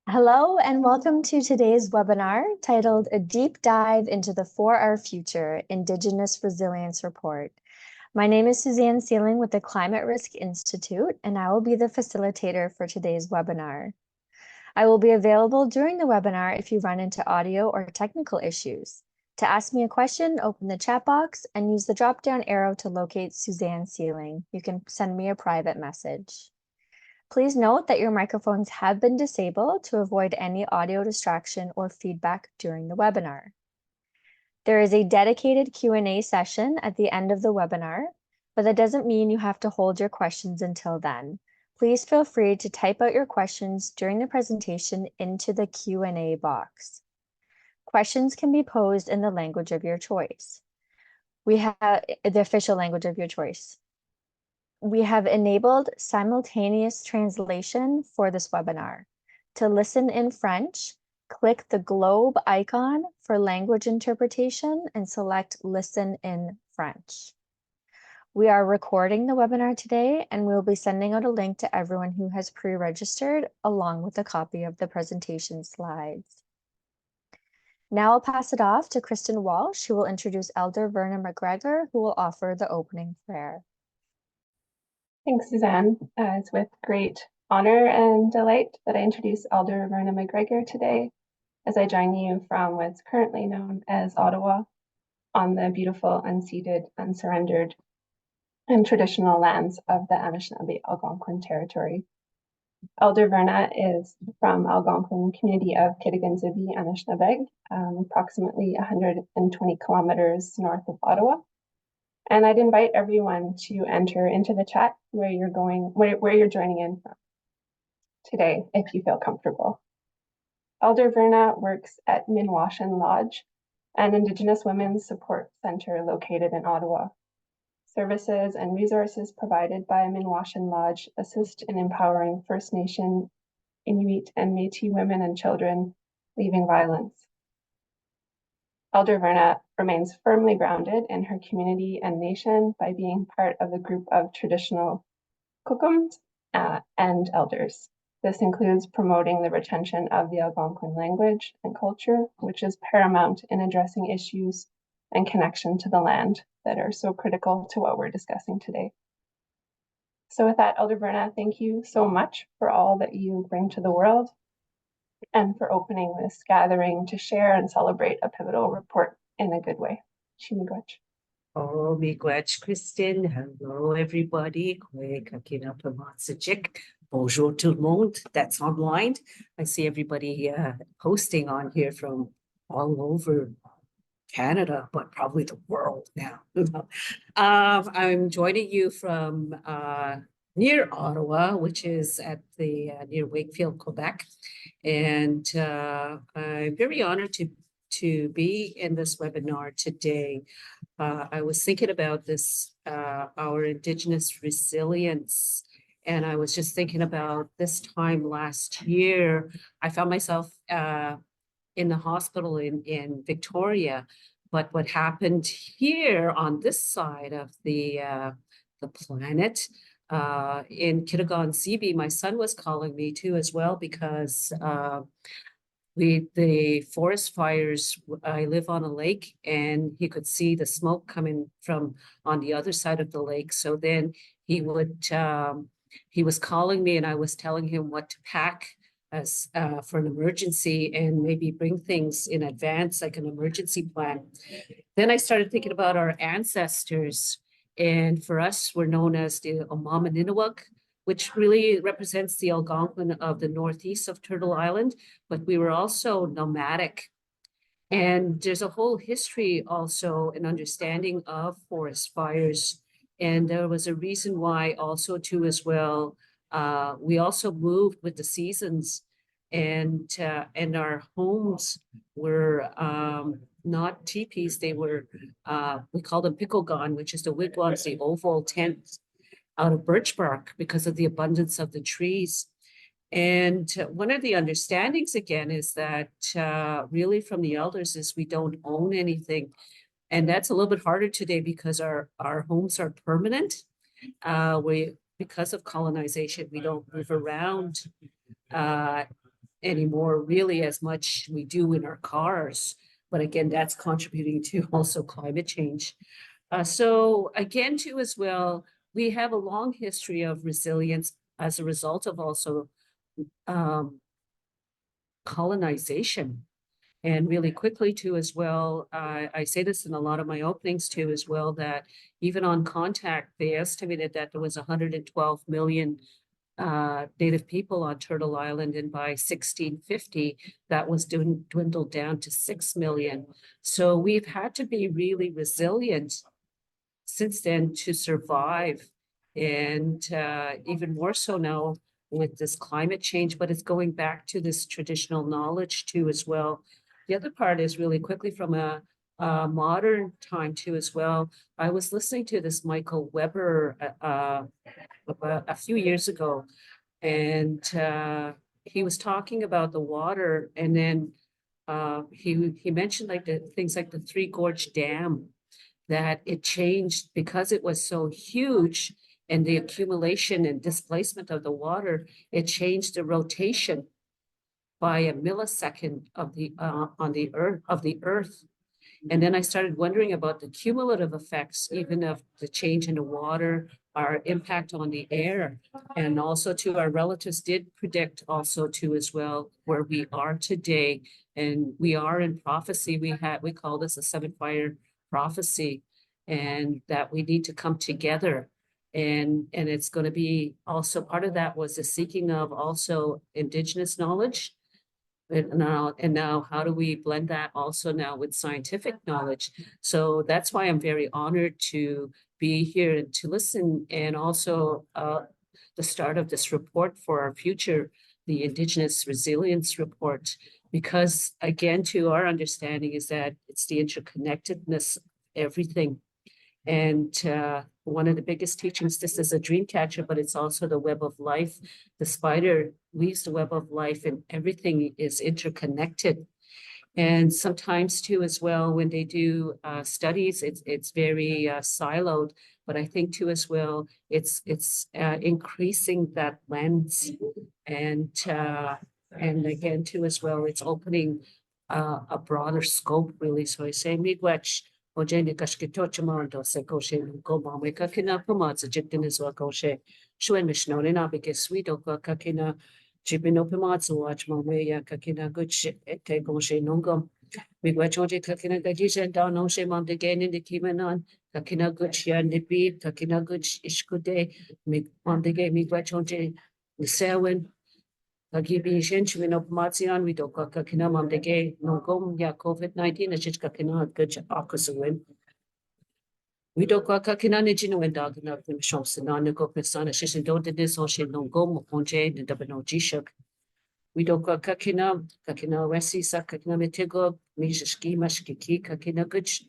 Hello and welcome to today's webinar titled A Deep Dive into the For Our Future Indigenous Resilience Report. My name is Suzanne Sealing with the Climate Risk Institute, and I will be the facilitator for today's webinar. I will be available during the webinar if you run into audio or technical issues. To ask me a question, open the chat box and use the drop-down arrow to locate Suzanne Sealing. You can send me a private message. Please note that your microphones have been disabled to avoid any audio distraction or feedback during the webinar. There is a dedicated Q&A session at the end of the webinar, but that doesn't mean you have to hold your questions until then. Please feel free to type out your questions during the presentation into the Q&A box. Questions can be posed in the language of your choice. We have the official language of your choice. We have enabled simultaneous translation for this webinar. To listen in French, click the globe icon for language interpretation and select Listen in French. We are recording the webinar today, and we'll be sending out a link to everyone who has pre-registered along with a copy of the presentation slides. Now I'll pass it off to Kristen Walsh, who will introduce Elder Verna McGregor, who will offer the opening prayer. Thanks, Suzanne. It's with great honor and delight that I introduce Elder Verna McGregor today as I join you from what's currently known as Ottawa on the beautiful, unceded, unsurrendered, and traditional lands of the Anishinaabe Algonquin Territory. Elder Verna is from Algonquin community of Kitigan-Zibi, Anishinaabe, approximately 120 kilometers north of Ottawa. And I'd invite everyone to enter into the chat where you're joining in from today, if you feel comfortable. Elder Verna works at Minwashen Lodge, an Indigenous women's support center located in Ottawa. Services and resources provided by Minwashen Lodge assist in empowering First Nation, Inuit, and Métis women and children leaving violence. Elder Verna remains firmly grounded in her community and nation by being part of a group of traditional Kokums and elders. This includes promoting the retention of the Algonquin language and culture, which is paramount in addressing issues and connection to the land that are so critical to what we're discussing today. So with that, Elder Verna, thank you so much for all that you bring to the world and for opening this gathering to share and celebrate a pivotal report in a good way. Miigwech. Oh, miigwech, Kristen. Hello, everybody. Bonjour tout le monde that's online. I see everybody posting on here from all over Canada, but probably the world now. I'm joining you from near Ottawa, which is at the near Wakefield, Quebec. And I'm very honored to be in this webinar today. I was thinking about this, our Indigenous resilience, and I was just thinking about this time last year. I found myself in the hospital in Victoria, but what happened here on this side of the planet, in Kitigan-Zibi, my son was calling me too as well, because the forest fires, I live on a lake, and he could see the smoke coming from on the other side of the lake. So then he was calling me, and I was telling him what to pack as for an emergency and maybe bring things in advance, like an emergency plan. Then I started thinking about our ancestors. And for us, we're known as the Omamaninawak, which really represents the Algonquin of the northeast of Turtle Island, but we were also nomadic. And there's a whole history also, an understanding of forest fires. And there was a reason why also too as well, we also moved with the seasons, and our homes were not teepees, they were, we call them pikogan, which is the wigwams, the oval tents out of birch bark because of the abundance of the trees. And one of the understandings again is that really from the elders is we don't own anything. And that's a little bit harder today because our homes are permanent. Because of colonization, we don't move around. anymore really as much we do in our cars. But again, that's contributing to also climate change. So again, too, as well, we have a long history of resilience as a result of also colonization. And really quickly too, as well, I say this in a lot of my openings too, as well, that even on contact, they estimated that there was 112 million Native people on Turtle Island, and by 1650, that was dwindled down to 6 million. So we've had to be really resilient since then to survive, and even more so now with this climate change, but it's going back to this traditional knowledge too as well. The other part is really quickly from a modern time too as well. I was listening to this Michael Weber a few years ago, and he was talking about the water, and then he mentioned like the things like the Three Gorge Dam, that it changed because it was so huge, and the accumulation and displacement of the water, it changed the rotation by a millisecond of the on the earth. And then I started wondering about the cumulative effects, even of the change in the water, our impact on the air, and also to our relatives did predict also too as well where we are today. And we are in prophecy. We call this a seven fire prophecy, and that we need to come together. And it's going to be also part of that was the seeking of also Indigenous knowledge. And now how do we blend that also now with scientific knowledge? So that's why I'm very honored to be here and to listen, and also the start of this report for our future, the Indigenous Resilience Report, because again, to our understanding is that it's the interconnectedness of everything. And one of the biggest teachings, this is a dream catcher, but it's also the web of life. The spider weaves the web of life, and everything is interconnected. And sometimes too, as well, when they do studies, it's very siloed. But I think too, as well, it's increasing that lens, and again too, as well, it's opening a broader scope, really. So I say, miigwech. Ojeni kashkitochimando se koshe goma weka kina pumatsa jiktinis wa koshe shuen mishnone na because we do kakina chipino pumatsu watch mameya kakina good shit ete goshe nungum we wachoje kakina gadisha down no shame on the gain in the kimanon kakina good shia nipi kakina good ishkude me on the game me wachoje the sewin Kagibi Shenchwin of Marzian, we do Kakina Mamdege, no gom ya COVID-19, a Chichkakina, good Akasuin. We do Kakina Nijino and Dog enough in shops and on the Gopesana, Shishin don't this or she no gom, Ponje, the Dabano Gishuk. We do Kakina, Kakina Wessi, Sakakina Mitigo, Mishki, Mashkiki, Kakina Guch,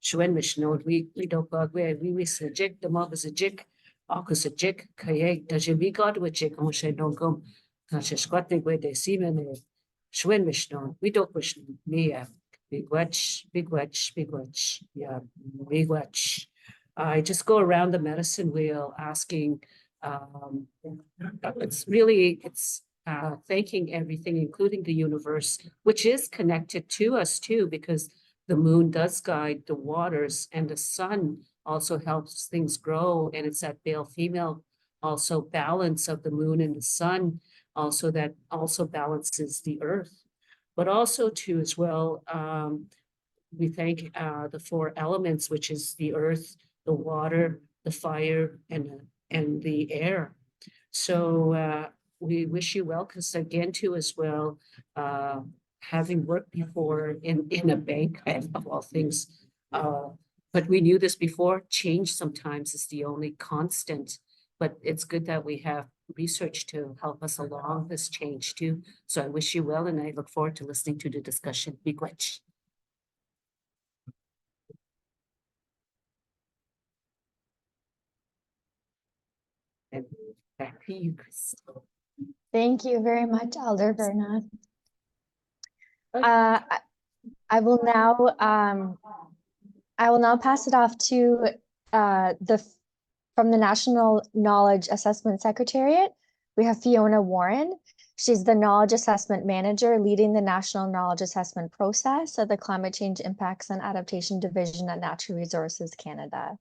Shwen Mishno, we do where we suggest the mob is a jig, Akus a jig, Kaye, does you be God with jig on she no gom. Kashishkwatnik where they see me, Shwen Mishnon, we don't wish me, big watch, yeah, big watch. I just go around the medicine wheel asking, it's thanking everything, including the universe, which is connected to us too, because the moon does guide the waters, and the sun also helps things grow, and it's that male female also balance of the moon and the sun. Also, that also balances the earth, but also too as well, we thank the four elements, which is the earth, the water, the fire, and the air. So we wish you well, because again too as well, having worked before in a bank of all things, but we knew this before, change sometimes is the only constant, but it's good that we have research to help us along this change too. So I wish you well, and I look forward to listening to the discussion. Miigwech. And back to you, Chris. Thank you very much, Elder Verna. I will now pass it off to from the National Knowledge Assessment Secretariat. We have Fiona Warren. She's the Knowledge Assessment Manager leading the National Knowledge Assessment process at the Climate Change Impacts and Adaptation Division at Natural Resources Canada.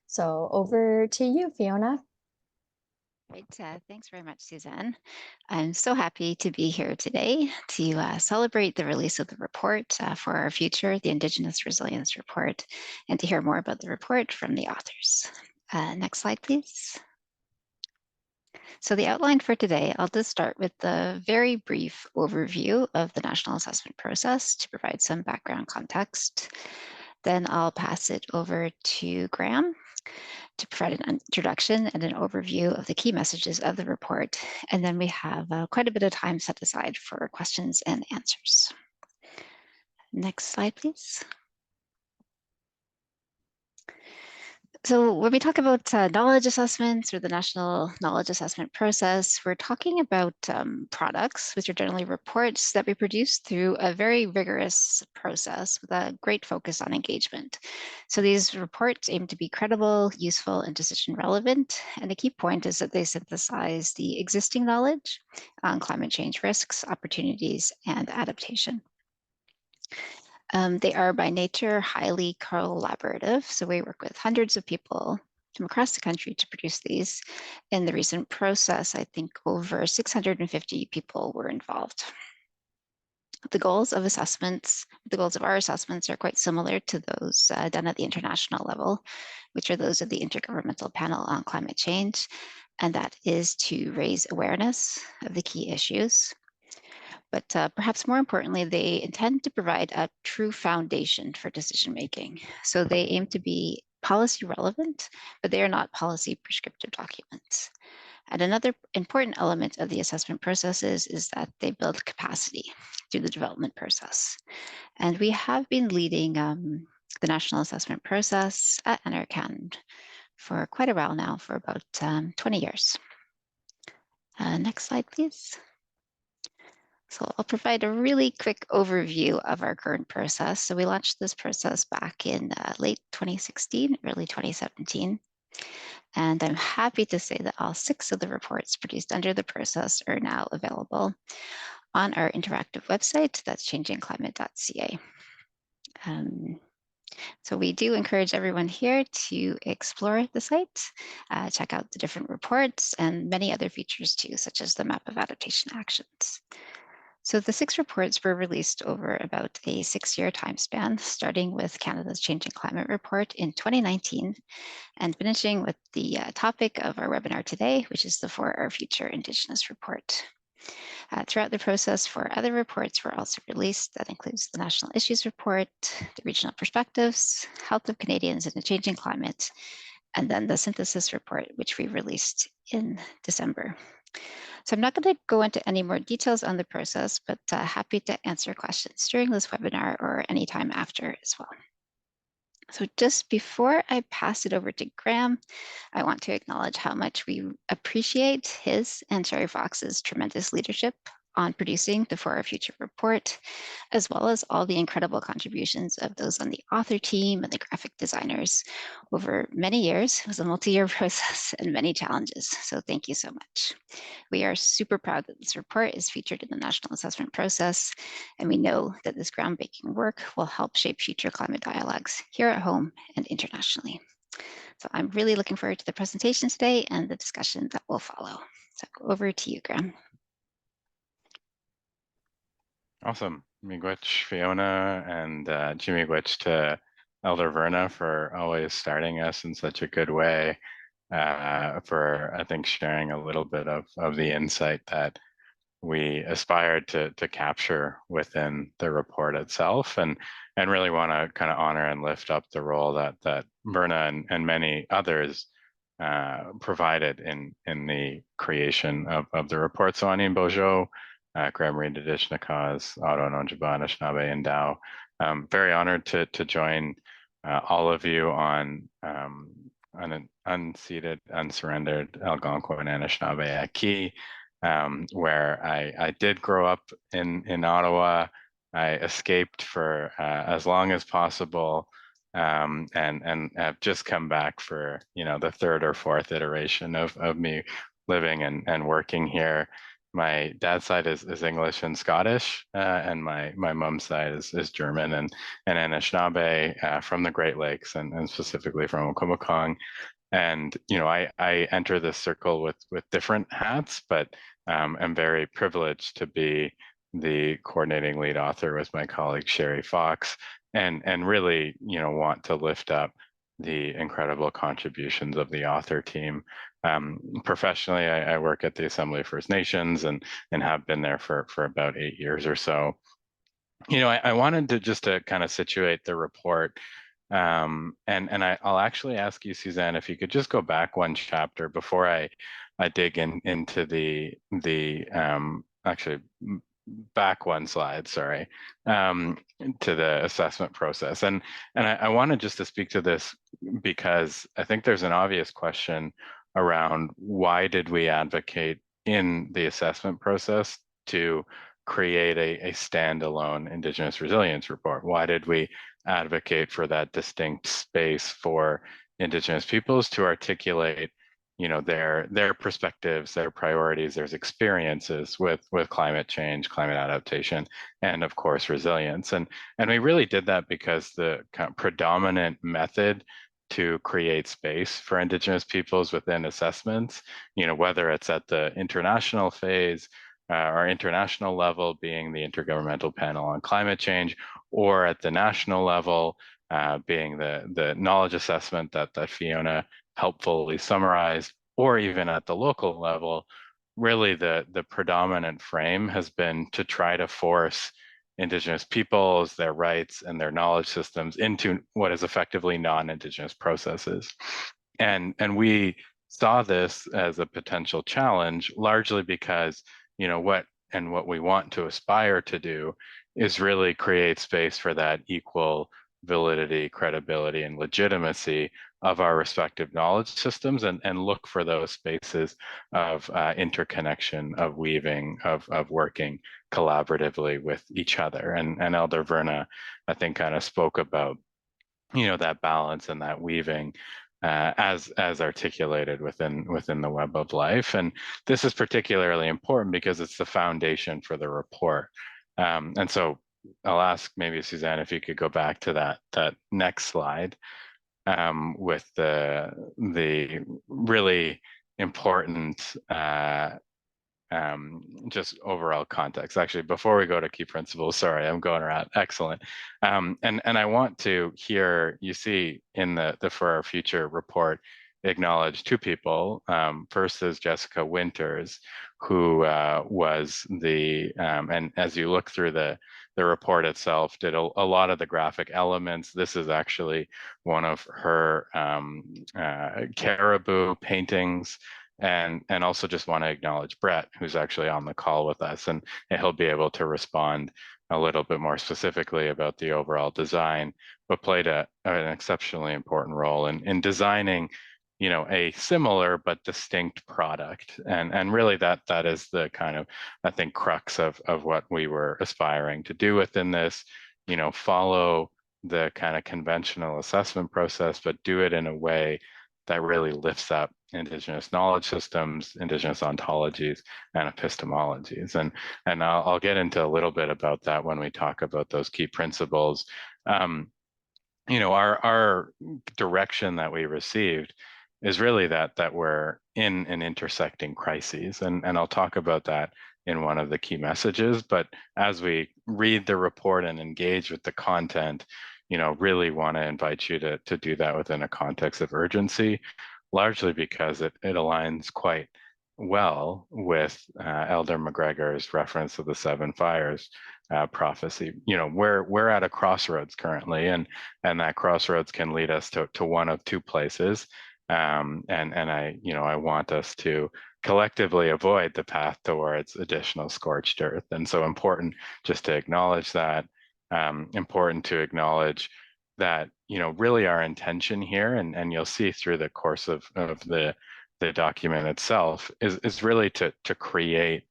So over to you, Fiona. Great. Thanks very much, Suzanne. I'm so happy to be here today to celebrate the release of the report for our future, the Indigenous Resilience Report, and to hear more about the report from the authors. Next slide, please. So the outline for today, I'll just start with the very brief overview of the national assessment process to provide some background context. Then I'll pass it over to Graeme to provide an introduction and an overview of the key messages of the report. And then we have quite a bit of time set aside for questions and answers. Next slide, please. So when we talk about knowledge assessments or the national knowledge assessment process, we're talking about products, which are generally reports that we produce through a very rigorous process with a great focus on engagement. So these reports aim to be credible, useful, and decision relevant. And the key point is that they synthesize the existing knowledge on climate change risks, opportunities, and adaptation. They are by nature highly collaborative. So we work with hundreds of people from across the country to produce these. In the recent process, I think over 650 people were involved. The goals of our assessments are quite similar to those done at the international level, which are those of the Intergovernmental Panel on Climate Change. And that is to raise awareness of the key issues. But perhaps more importantly, they intend to provide a true foundation for decision-making. So they aim to be policy relevant, but they are not policy prescriptive documents. And another important element of the assessment processes is that they build capacity through the development process. And we have been leading the national assessment process at NRCan for quite a while now, for about 20 years. Next slide, please. So I'll provide a really quick overview of our current process. So we launched this process back in late 2016, early 2017. And I'm happy to say that all 6 of the reports produced under the process are now available on our interactive website, that's changingclimate.ca. So we do encourage everyone here to explore the site, check out the different reports and many other features too, such as the map of adaptation actions. So the 6 reports were released over about a 6-year time span, starting with Canada's Changing Climate Report in 2019 and finishing with the topic of our webinar today, which is the For Our Future Indigenous Report. Throughout the process, 4 other reports were also released. That includes the National Issues Report, the Regional Perspectives, Health of Canadians in a Changing Climate, and then the Synthesis Report, which we released in December. So I'm not going to go into any more details on the process, but happy to answer questions during this webinar or anytime after as well. So just before I pass it over to Graeme, I want to acknowledge how much we appreciate his and Shari Fox's tremendous leadership on producing the For Our Future report, as well as all the incredible contributions of those on the author team and the graphic designers over many years. It was a multi-year process and many challenges, so thank you so much. We are super proud that this report is featured in the national assessment process, and we know that this groundbreaking work will help shape future climate dialogues here at home and internationally. So I'm really looking forward to the presentation today and the discussion that will follow. So over to you, Graeme. Awesome. Miigwech, Fiona, and Miigwech to Elder Verna for always starting us in such a good way, for, I think, sharing a little bit of the insight that we aspired to capture within the report itself, and really want to kind of honor and lift up the role that Verna and many others provided in the creation of the report. So Ani Bojo, Graeme Reed, Anishinaabe, Ottawa, Nonjaba, Anishinaabe, and Dow. Very honored to join all of you on an unceded, unsurrendered Algonquin and Anishinaabe Key, where I did grow up in Ottawa. I escaped for as long as possible, and have just come back for the 3rd or 4th iteration of me living and working here. my dad's side is English and Scottish, and my mom's side is German and Anishinaabe from the Great Lakes, and specifically from Wiikwemkoong. And I enter this circle with different hats, but I'm very privileged to be the coordinating lead author with my colleague Shari Fox, and really want to lift up the incredible contributions of the author team. Professionally, I work at the Assembly of First Nations and have been there for about 8 years or so. I wanted to just to kind of situate the report. And I'll actually ask you, Suzanne, if you could just go back one chapter before I dig into the actually back one slide, sorry, to the assessment process. And I wanted just to speak to this because I think there's an obvious question around why did we advocate in the assessment process to create a standalone Indigenous Resilience Report? Why did we advocate for that distinct space for Indigenous peoples to articulate their perspectives, their priorities, their experiences with climate change, climate adaptation, and of course resilience? And we really did that because the kind of predominant method to create space for Indigenous peoples within assessments, whether it's at the international phase or international level, being the Intergovernmental Panel on Climate Change, or at the national level, being the knowledge assessment that Fiona helpfully summarized, or even at the local level, really the predominant frame has been to try to force Indigenous peoples, their rights, and their knowledge systems into what is effectively non-Indigenous processes. And we saw this as a potential challenge, largely because what we want to aspire to do is really create space for that equal validity, credibility, and legitimacy of our respective knowledge systems, and look for those spaces of interconnection, of weaving, of working collaboratively with each other. And Elder Verna, I think, kind of spoke about that balance and that weaving as articulated within the web of life. And this is particularly important because it's the foundation for the report. And so I'll ask maybe Suzanne if you could go back to that next slide with the really important just overall context. Actually, before we go to key principles, sorry, I'm going around. Excellent. And I want to hear, you see in the For Our Future report, acknowledge two people. First is Jessica Winters, who was and as you look through the report itself, did a lot of the graphic elements. This is actually one of her caribou paintings. And also just want to acknowledge Brett, who's actually on the call with us, and he'll be able to respond a little bit more specifically about the overall design, but played an exceptionally important role in designing a similar but distinct product. And really that is the kind of, I think, crux of what we were aspiring to do within this, follow the kind of conventional assessment process, but do it in a way that really lifts up Indigenous knowledge systems, Indigenous ontologies, and epistemologies. And I'll get into a little bit about that when we talk about those key principles. Our direction that we received is really that we're in an intersecting crises. And I'll talk about that in one of the key messages. But as we read the report and engage with the content, really want to invite you to do that within a context of urgency, largely because it aligns quite well with Elder McGregor's reference to the 7 fires prophecy. We're at a crossroads currently, and that crossroads can lead us to one of two places. And I want us to collectively avoid the path towards additional scorched earth. And so important just to acknowledge that. Important to acknowledge that really our intention here, and you'll see through the course of the document itself, is really to create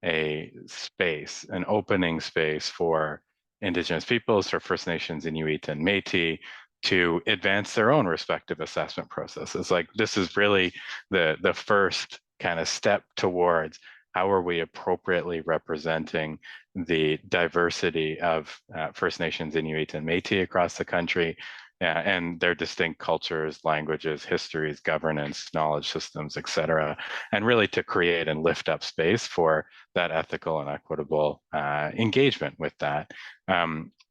a space, an opening space for Indigenous peoples, for First Nations, Inuit, and Métis to advance their own respective assessment processes. Like, this is really the first kind of step towards how are we appropriately representing the diversity of First Nations, Inuit, and Métis across the country, and their distinct cultures, languages, histories, governance, knowledge systems, et cetera, and really to create and lift up space for that ethical and equitable engagement with that.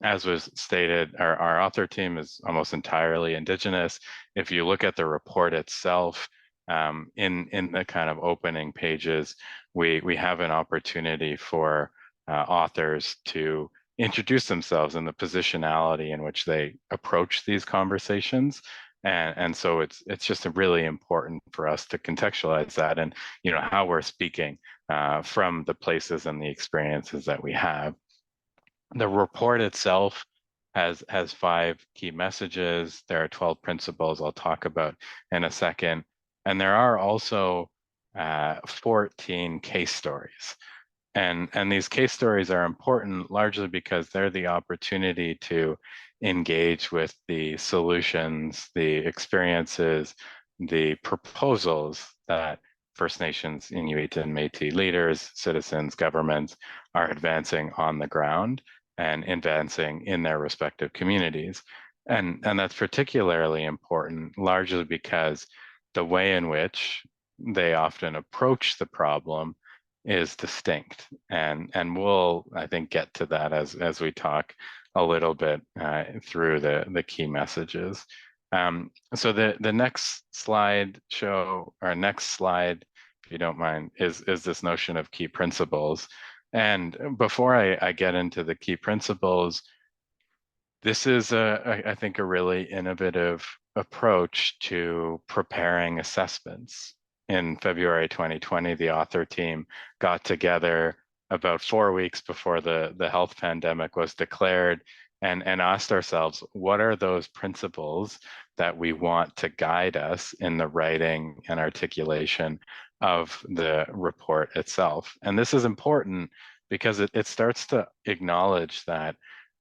As was stated, our author team is almost entirely Indigenous. If you look at the report itself, in the kind of opening pages, we have an opportunity for authors to introduce themselves and the positionality in which they approach these conversations. And so it's just really important for us to contextualize that and, you know, how we're speaking from the places and the experiences that we have. The report itself has 5 key messages. There are 12 principles I'll talk about in a second. And there are also 14 case stories. And these case stories are important largely because they're the opportunity to engage with the solutions, the experiences, the proposals that First Nations, Inuit, and Métis leaders, citizens, governments are advancing on the ground and advancing in their respective communities. And that's particularly important largely because the way in which they often approach the problem is distinct. And we'll, I think, get to that as we talk a little bit through the key messages. So the next slide next slide, if you don't mind, is this notion of key principles. And before I get into the key principles, this is, I think, a really innovative approach to preparing assessments. In February 2020, the author team got together about 4 weeks before the health pandemic was declared and asked ourselves, what are those principles that we want to guide us in the writing and articulation of the report itself? And this is important because it starts to acknowledge that,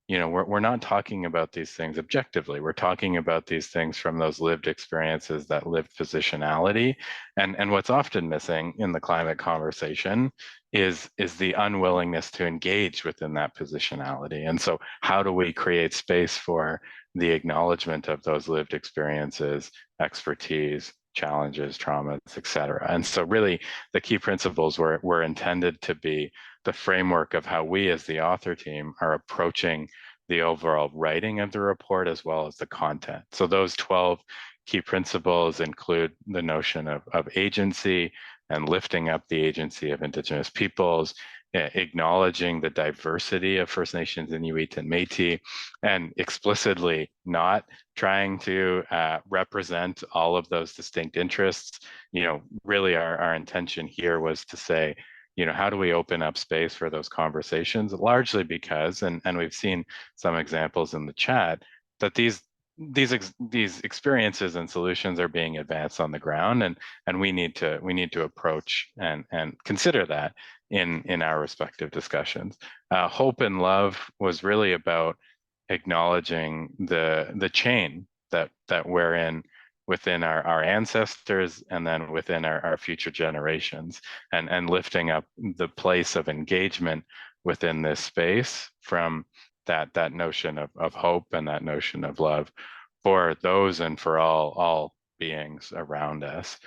you know, we're not talking about these things objectively. We're talking about these things from those lived experiences, that lived positionality. And what's often missing in the climate conversation is the unwillingness to engage within that positionality. And so how do we create space for the acknowledgement of those lived experiences, expertise, challenges, traumas, et cetera? And so really the key principles were intended to be the framework of how we as the author team are approaching the overall writing of the report as well as the content. So those 12 key principles include the notion of agency and lifting up the agency of Indigenous peoples, acknowledging the diversity of First Nations, Inuit, and Métis, and explicitly not trying to represent all of those distinct interests. You know, really our intention here was to say, you know, how do we open up space for those conversations? Largely because, and we've seen some examples in the chat, that these experiences and solutions are being advanced on the ground, and we need to approach and consider that in our respective discussions. Hope and love was really about acknowledging the chain that we're in within our ancestors and then within our future generations, and lifting up the place of engagement within this space from that notion of hope and that notion of love for those and for all beings around us.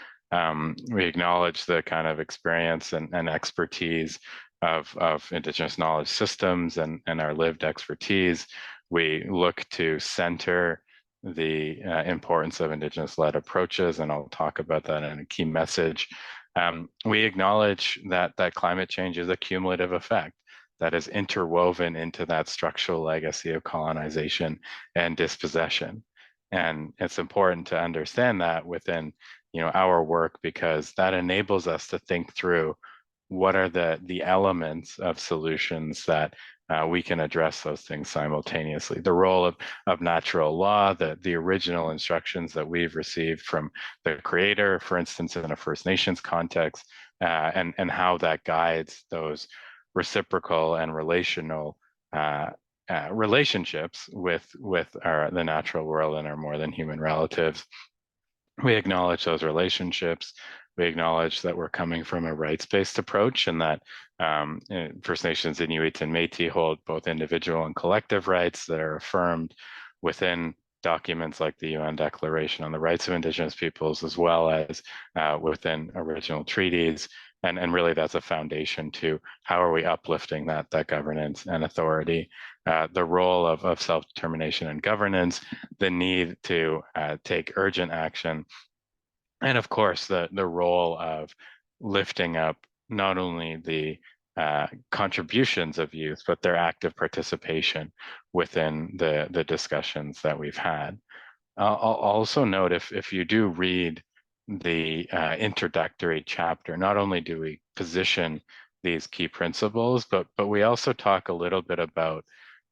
We acknowledge the kind of experience and expertise of Indigenous knowledge systems and our lived expertise. We look to center the importance of Indigenous-led approaches, and I'll talk about that in a key message. We acknowledge that climate change is a cumulative effect that is interwoven into that structural legacy of colonization and dispossession. And it's important to understand that within, you know, our work, because that enables us to think through what are the elements of solutions that we can address those things simultaneously. The role of natural law, the original instructions that we've received from the creator, for instance, in a First Nations context, and how that guides those reciprocal and relational relationships with the natural world and our more than human relatives. We acknowledge those relationships we acknowledge that we're coming from a rights-based approach, and that First Nations, Inuit, and Métis hold both individual and collective rights that are affirmed within documents like the UN Declaration on the Rights of Indigenous Peoples, as well as within original treaties. And really that's a foundation to how are we uplifting that governance and authority, the role of self-determination and governance, the need to take urgent action, and of course the role of lifting up not only the contributions of youth, but their active participation within the discussions that we've had. I'll also note, if you do read the introductory chapter, not only do we position these key principles, but we also talk a little bit about,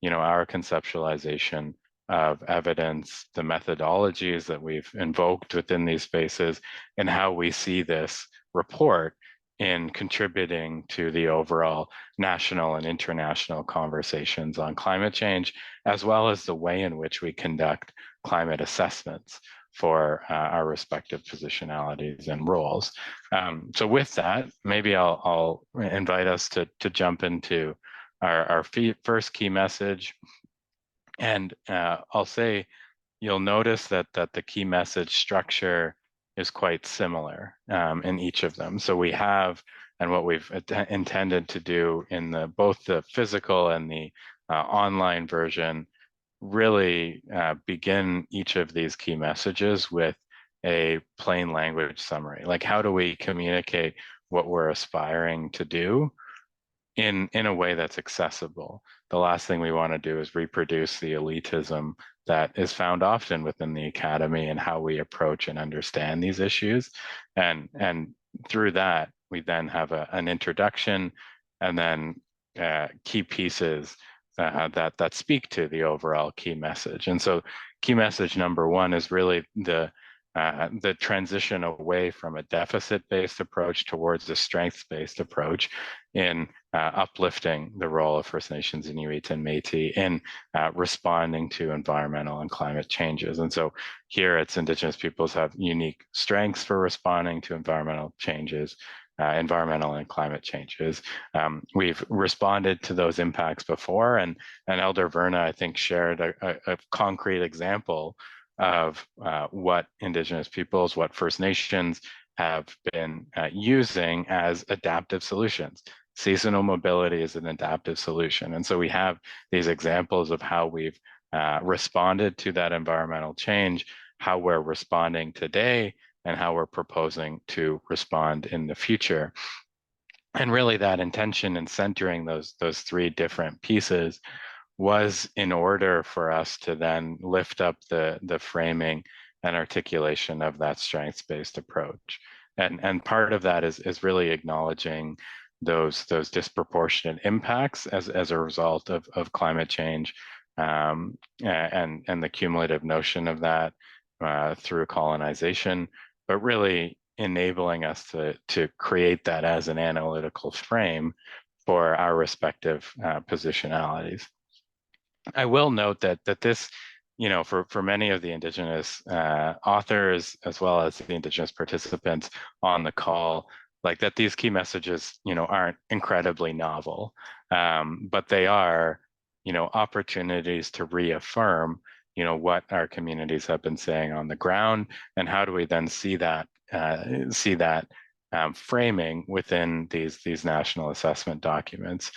our conceptualization of evidence, the methodologies that we've invoked within these spaces, and how we see this report in contributing to the overall national and international conversations on climate change, as well as the way in which we conduct climate assessments for our respective positionalities and roles. So with that, maybe I'll invite us to jump into our first key message. And I'll say, you'll notice that the key message structure is quite similar in each of them. So we have, and what we've intended to do in both the physical and the online version, really begin each of these key messages with a plain language summary. Like, how do we communicate what we're aspiring to do in a way that's accessible? The last thing we want to do is reproduce the elitism that is found often within the academy and how we approach and understand these issues. And through that, we then have an introduction, and then key pieces that speak to the overall key message. And so key message number one is really the transition away from a deficit-based approach towards a strengths-based approach in uplifting the role of First Nations, Inuit, and Métis in responding to environmental and climate changes. And so here it's Indigenous peoples have unique strengths for responding to environmental changes, environmental and climate changes. We've responded to those impacts before, and Elder Verna, I think, shared a concrete example of what Indigenous peoples, what First Nations have been using as adaptive solutions. Seasonal mobility is an adaptive solution. And so we have these examples of how we've responded to that environmental change, how we're responding today, and how we're proposing to respond in the future. And really that intention in centering those three different pieces was in order for us to then lift up the framing and articulation of that strengths-based approach. And part of that is really acknowledging those disproportionate impacts as a result of climate change, and the cumulative notion of that through colonization, but really enabling us to create that as an analytical frame for our respective positionalities. I will note that this, for many of the Indigenous authors, as well as the Indigenous participants on the call, like that these key messages, aren't incredibly novel, but they are, opportunities to reaffirm, what our communities have been saying on the ground, and how do we then see that framing within these national assessment documents.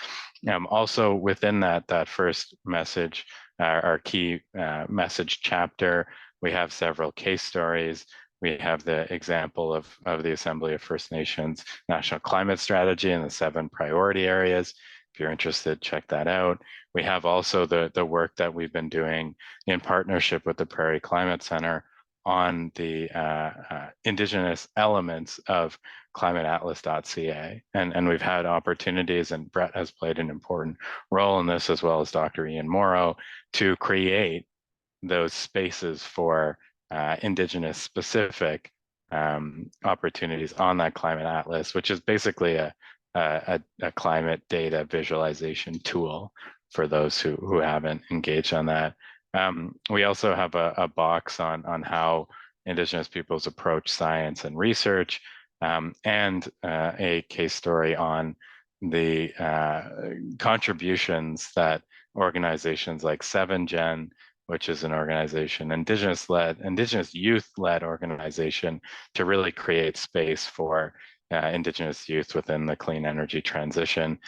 Also within that first message, our key message chapter, we have several case stories. We have the example of the Assembly of First Nations National Climate Strategy and the 7 priority areas. If you're interested, check that out. We have also the work that we've been doing in partnership with the Prairie Climate Center on the Indigenous elements of climateatlas.ca. And we've had opportunities, and Brett has played an important role in this, as well as Dr. Ian Morrow, to create those spaces for Indigenous specific opportunities on that climate atlas, which is basically a climate data visualization tool for those who haven't engaged on that. We also have a box on how Indigenous peoples approach science and research, and a case story on the contributions that organizations like 7Gen, which is an organization, Indigenous youth-led organization, to really create space for Indigenous youth within the clean energy transition,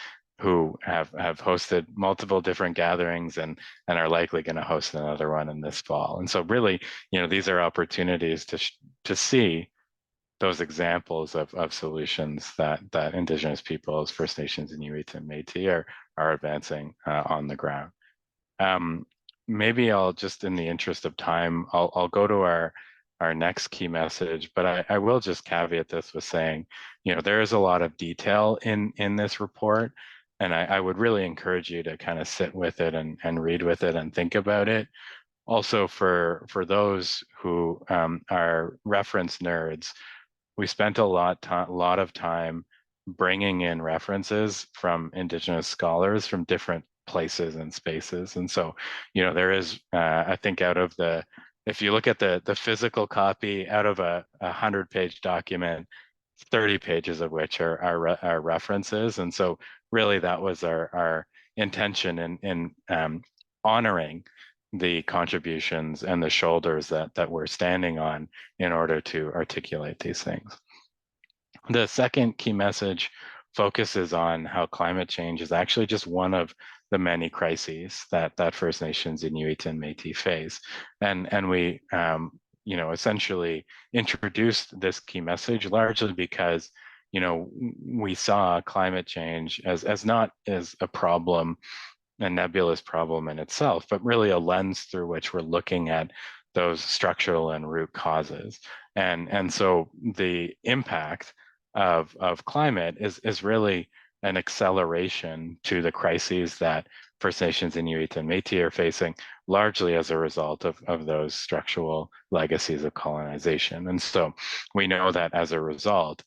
who have hosted multiple different gatherings and are likely going to host another one in this fall. And so really, these are opportunities to see those examples of solutions that Indigenous peoples, First Nations, Inuit, and Métis are advancing on the ground. Maybe I'll just, in the interest of time, I'll go to our next key message, but I will just caveat this with saying, there is a lot of detail in this report, and I would really encourage you to kind of sit with it and read with it and think about it. Also, for those who are reference nerds, we spent a lot of time bringing in references from Indigenous scholars from different places and spaces. And so, there is, I think, if you look at the physical copy, out of a 100-page document, 30 pages of which are references. And so really that was our intention in honoring the contributions and the shoulders that we're standing on in order to articulate these things. The second key message focuses on how climate change is actually just one of the many crises that First Nations, Inuit, and Métis face. And we essentially introduced this key message largely because we saw climate change as not as a problem, a nebulous problem in itself, but really a lens through which we're looking at those structural and root causes. And so the impact of climate is really an acceleration to the crises that First Nations, Inuit, and Métis are facing, largely as a result of those structural legacies of colonization. And so we know that as a result,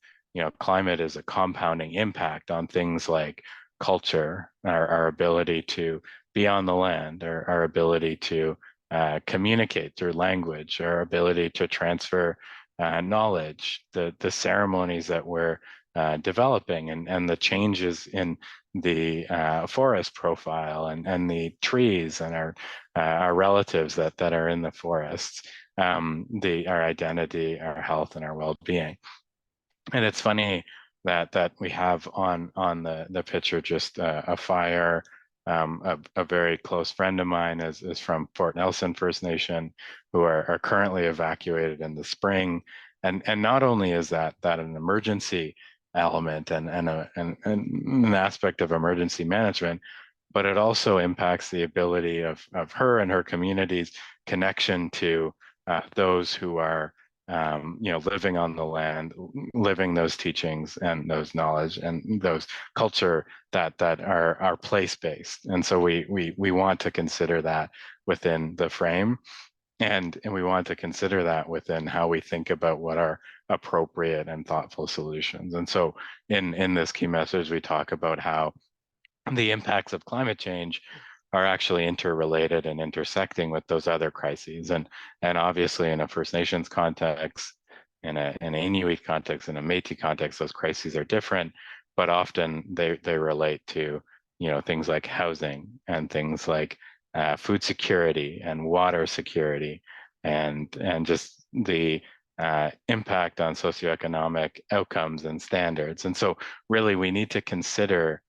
climate is a compounding impact on things like culture, our ability to be on the land, our ability to communicate through language, our ability to transfer knowledge, the ceremonies that we're developing, and the changes in the forest profile and the trees and our relatives that are in the forests, our identity, our health, and our well-being. And it's funny that we have on the picture just a fire. A very close friend of mine is from Fort Nelson First Nation, who are currently evacuated in the spring. And not only is that an emergency element and an aspect of emergency management, but it also impacts the ability of her and her community's connection to those who are living on the land, living those teachings and those knowledge and those culture that are place-based. And so we want to consider that within the frame, and we want to consider that within how we think about what are appropriate and thoughtful solutions. And so in this key message, we talk about how the impacts of climate change are actually interrelated and intersecting with those other crises. And obviously in a First Nations context, in an Inuit context, in a Métis context, those crises are different, but often they relate to things like housing and things like food security and water security and just the impact on socioeconomic outcomes and standards. And so really we need to consider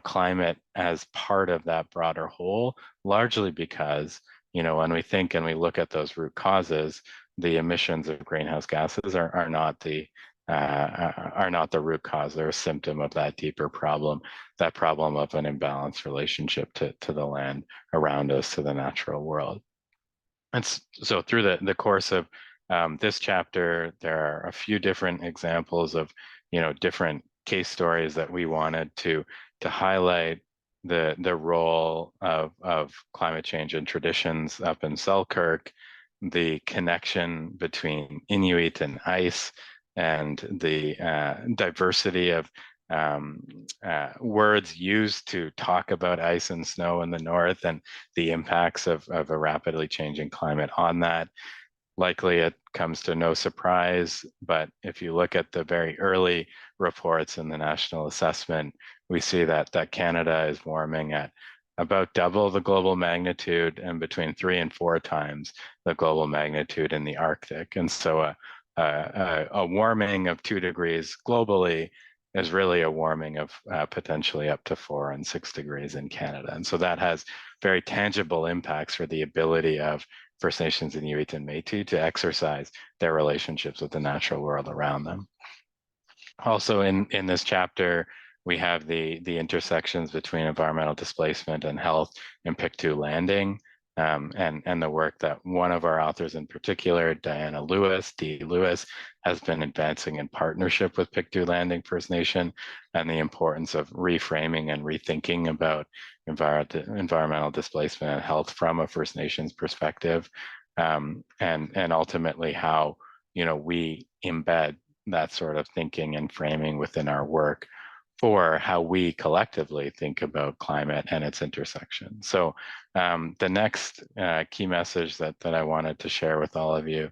climate as part of that broader whole, largely because, when we think and we look at those root causes, the emissions of greenhouse gases are not the root cause. They're a symptom of that deeper problem, that problem of an imbalanced relationship to the land around us, to the natural world. And so through the course of this chapter, there are a few different examples of, different case stories that we wanted to highlight the role of climate change and traditions up in Selkirk, the connection between Inuit and ice, and the diversity of words used to talk about ice and snow in the north and the impacts of a rapidly changing climate on that. likely it comes to no surprise, but if you look at the very early reports in the national assessment, we see that Canada is warming at about double the global magnitude and between 3 and 4 times the global magnitude in the Arctic. And so a warming of 2 degrees globally is really a warming of potentially up to 4 and 6 degrees in Canada. And so that has very tangible impacts for the ability of First Nations, Inuit, and Métis to exercise their relationships with the natural world around them. Also in this chapter, we have the intersections between environmental displacement and health in Pictou landing, and the work that one of our authors in particular, Diana Lewis, Dee Lewis, has been advancing in partnership with Pictou Landing First Nation, and the importance of reframing and rethinking about environmental displacement and health from a First Nations perspective, and ultimately how, you know, we embed that sort of thinking and framing within our work for how we collectively think about climate and its intersections. So the next key message that I wanted to share with all of you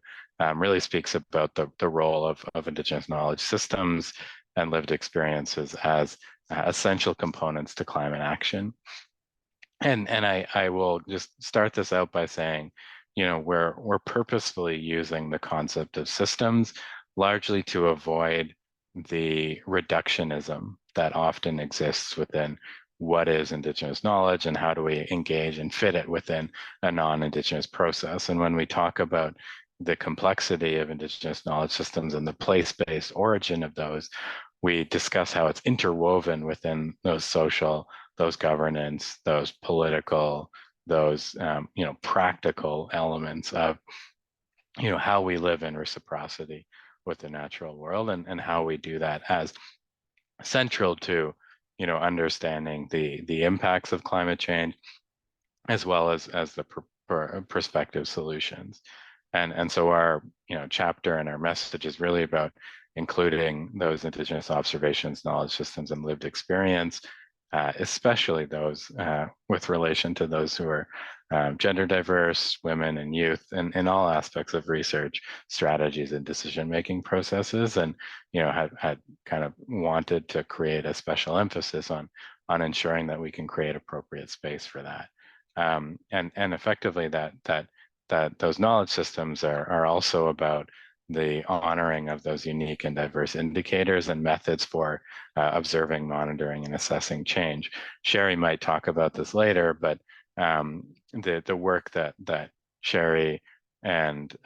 really speaks about the role of Indigenous knowledge systems and lived experiences as essential components to climate action. And I will just start this out by saying, you know, we're purposefully using the concept of systems largely to avoid the reductionism that often exists within what is Indigenous knowledge and how do we engage and fit it within a non-Indigenous process. And when we talk about the complexity of Indigenous knowledge systems and the place-based origin of those, we discuss how it's interwoven within those social, those governance, those political, those you know, practical elements of, you know, how we live in reciprocity with the natural world, and how we do that as central to, you know, understanding the impacts of climate change, as well as the prospective solutions. And so our, you know, chapter and our message is really about including those Indigenous observations, knowledge systems, and lived experience, especially those with relation to those who are gender diverse, women and youth, and in all aspects of research, strategies, and decision-making processes. And, you know, had kind of wanted to create a special emphasis on ensuring that we can create appropriate space for that. And effectively that those knowledge systems are also about the honoring of those unique and diverse indicators and methods for observing, monitoring, and assessing change. Shari might talk about this later, but the work that Shari and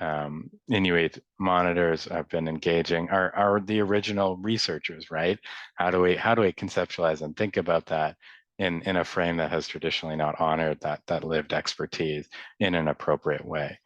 Inuit monitors have been engaging are the original researchers, right? How do we conceptualize and think about that in a frame that has traditionally not honored that lived expertise in an appropriate way?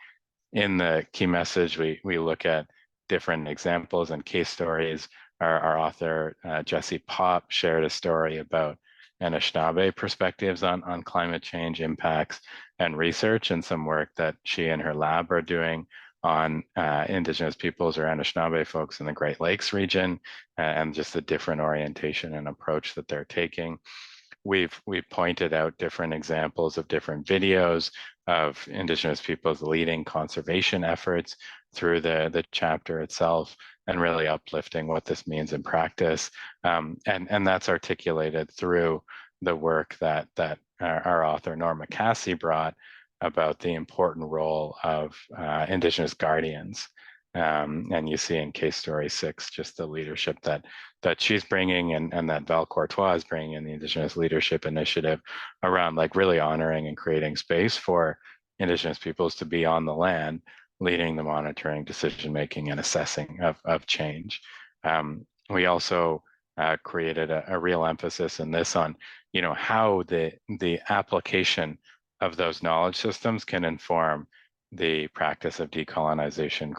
In the key message, we look at different examples and case stories. Our author, Jessie Popp, shared a story about Anishinaabe perspectives on climate change impacts and research, and some work that she and her lab are doing on Indigenous peoples or Anishinaabe folks in the Great Lakes region, and just the different orientation and approach that they're taking. We've pointed out different examples of different videos of Indigenous peoples leading conservation efforts through the chapter itself, and really uplifting what this means in practice. And that's articulated through the work that our author Norma Cassie brought about the important role of Indigenous guardians. And you see in case story 6 just the leadership that she's bringing, and that Val Courtois is bringing in the Indigenous Leadership Initiative around like really honoring and creating space for Indigenous peoples to be on the land, leading the monitoring, decision-making, and assessing of change. We also created a real emphasis in this on, you know, how the application of those knowledge systems can inform the practice of decolonization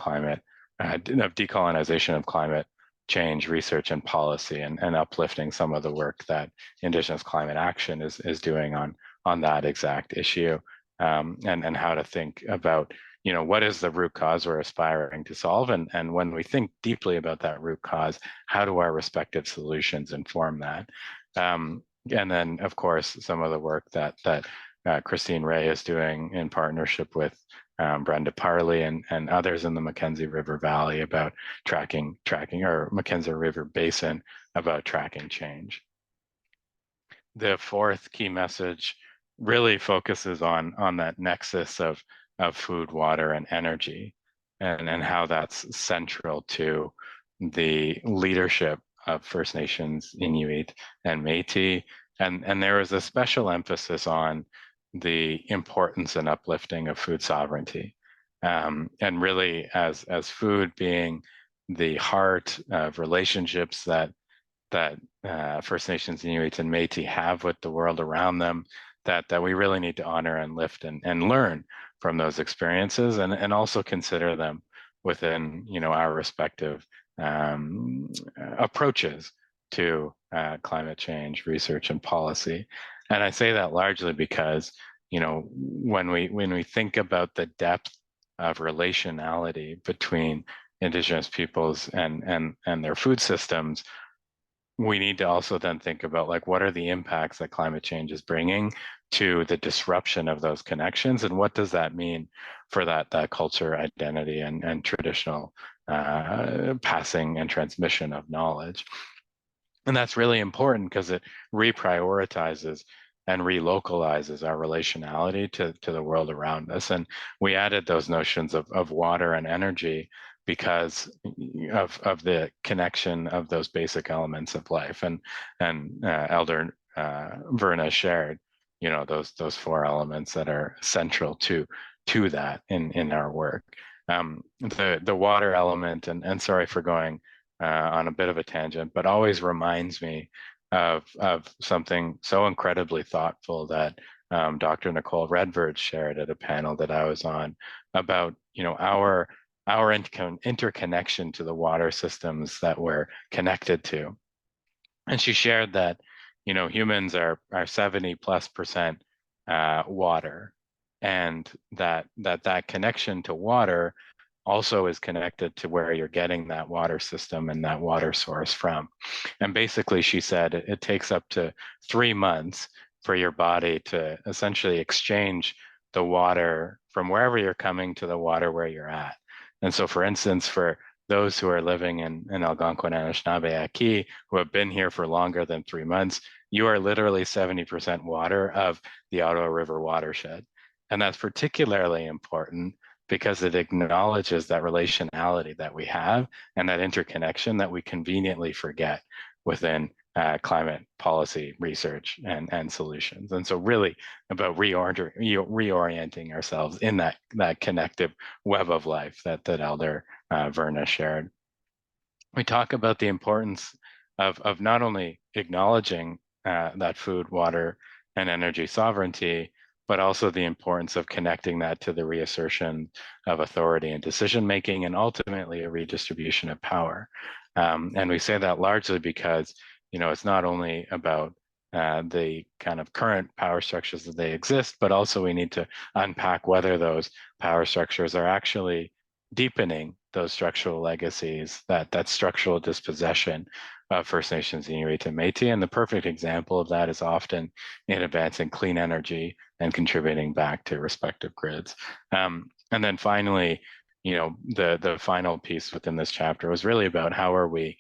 of climate change research and policy, and uplifting some of the work that Indigenous climate action is doing on that exact issue, and how to think about, you know, what is the root cause we're aspiring to solve, and when we think deeply about that root cause, how do our respective solutions inform that? And then, of course, some of the work that Christine Ray is doing in partnership with Brenda Parley and others in the Mackenzie River Valley about tracking, or Mackenzie River Basin about tracking change. The fourth key message really focuses on that nexus of food, water, and energy, and how that's central to the leadership of First Nations, Inuit, and Métis. And there is a special emphasis on the importance and uplifting of food sovereignty. And really as food being the heart of relationships that First Nations, Inuit, and Métis have with the world around them, that we really need to honor and lift and learn from those experiences, and also consider them within, you know, our respective approaches to climate change research and policy. And I say that largely because, you know, when we think about the depth of relationality between Indigenous peoples and their food systems, we need to also then think about, like, what are the impacts that climate change is bringing to the disruption of those connections, and what does that mean for that culture identity and traditional passing and transmission of knowledge. And that's really important because it reprioritizes and relocalizes our relationality to the world around us. And we added those notions of water and energy because of the connection of those basic elements of life. And Elder Verna shared, you know, those four elements that are central to that in our work. The water element, and sorry for going on a bit of a tangent, but always reminds me of something so incredibly thoughtful that Dr. Nicole Redford shared at a panel that I was on about, you know, our interconnection to the water systems that we're connected to. And she shared that, you know, humans are 70+% water, and that connection to water also is connected to where you're getting that water system and that water source from. And basically, she said it takes up to 3 months for your body to essentially exchange the water from wherever you're coming to the water where you're at. And so, for instance, for those who are living in Algonquin Anishinaabe Aki, who have been here for longer than 3 months, you are literally 70% water of the Ottawa River watershed. And that's particularly important because it acknowledges that relationality that we have and that interconnection that we conveniently forget within climate policy research and solutions. And so really about reorienting ourselves in that connective web of life that Elder Verna shared. We talk about the importance of not only acknowledging that food, water, and energy sovereignty, but also the importance of connecting that to the reassertion of authority and decision-making, and ultimately a redistribution of power. And we say that largely because, you know, it's not only about the kind of current power structures that they exist, but also we need to unpack whether those power structures are actually deepening those structural legacies, that structural dispossession of First Nations, Inuit, and Métis. And the perfect example of that is often in advancing clean energy and contributing back to respective grids. And then finally, you know, the final piece within this chapter was really about how are we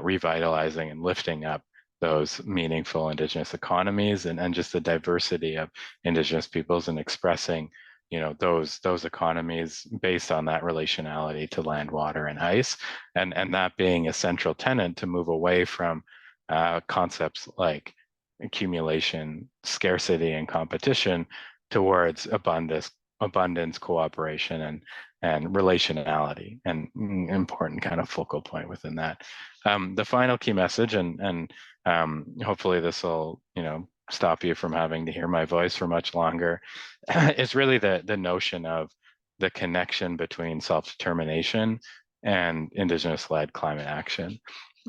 revitalizing and lifting up those meaningful Indigenous economies and just the diversity of Indigenous peoples, and expressing, you know, those economies based on that relationality to land, water, and ice, and that being a central tenet to move away from concepts like accumulation, scarcity, and competition towards abundance, cooperation, and relationality, and important kind of focal point within that. The final key message, and hopefully this will, you know, stop you from having to hear my voice for much longer, is really the notion of the connection between self-determination and Indigenous-led climate action,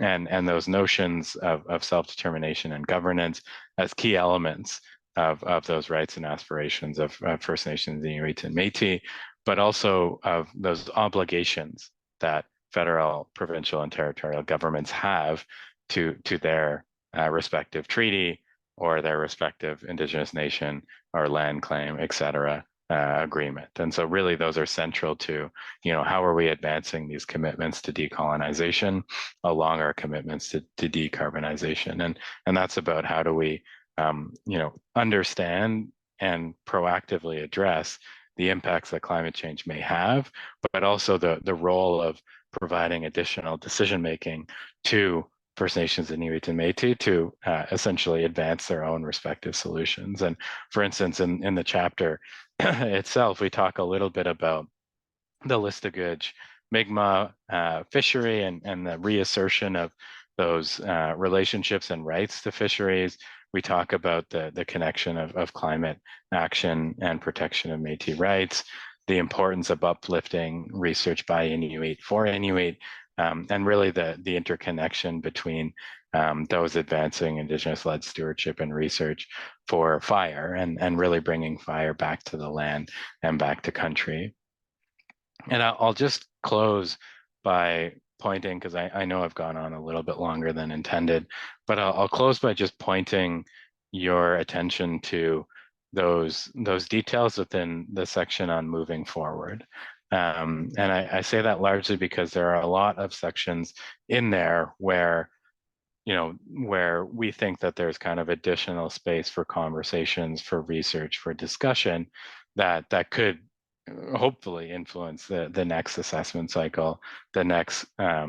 and those notions of self-determination and governance as key elements of those rights and aspirations of First Nations, Inuit, and Métis, but also of those obligations that federal, provincial, and territorial governments have to their respective treaty or their respective Indigenous nation or land claim, et cetera, agreement. And so really those are central to, how are we advancing these commitments to decolonization along our commitments to decarbonization. And that's about how do we, understand and proactively address the impacts that climate change may have, but also the role of providing additional decision-making to First Nations, Inuit, and Métis to essentially advance their own respective solutions. And for instance, in the chapter itself, we talk a little bit about the Listuguj Mi'kmaq fishery and the reassertion of those relationships and rights to fisheries. We talk about the connection of climate action and protection of Métis rights, the importance of uplifting research by Inuit for Inuit, and really the interconnection between those advancing Indigenous-led stewardship and research for fire and really bringing fire back to the land and back to country. And I'll just close by pointing, because I know I've gone on a little bit longer than intended, but I'll close by just pointing your attention to those details within the section on moving forward. And I say that largely because there are a lot of sections in there where where we think that there's kind of additional space for conversations, for research, for discussion that could hopefully influence the next assessment cycle, the next, I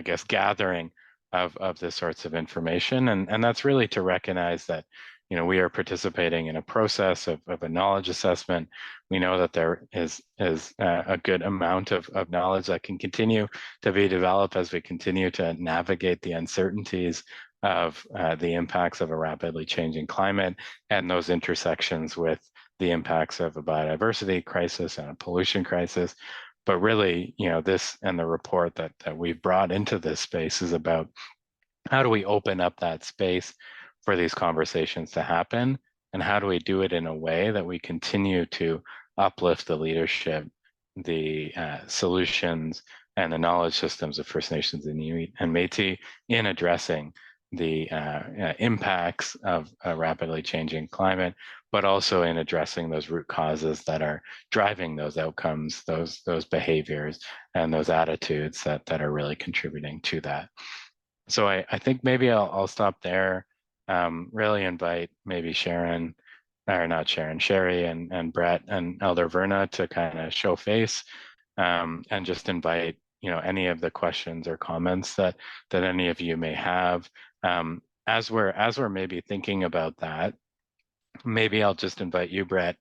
guess, gathering of this sorts of information. And that's really to recognize that, we are participating in a process of a knowledge assessment. We know that there is a good amount of knowledge that can continue to be developed as we continue to navigate the uncertainties of the impacts of a rapidly changing climate and those intersections with the impacts of a biodiversity crisis and a pollution crisis. But really, this and the report that we've brought into this space is about how do we open up that space for these conversations to happen, and how do we do it in a way that we continue to uplift the leadership, the solutions, and the knowledge systems of First Nations, Inuit, and Métis in addressing the impacts of a rapidly changing climate, but also in addressing those root causes that are driving those outcomes, those behaviors, and those attitudes that are really contributing to that. So I think maybe I'll stop there. Really invite maybe Shari and Brett and Elder Verna to kind of show face, and just invite any of the questions or comments that any of you may have. As we're maybe thinking about that, maybe I'll just invite you, Brett,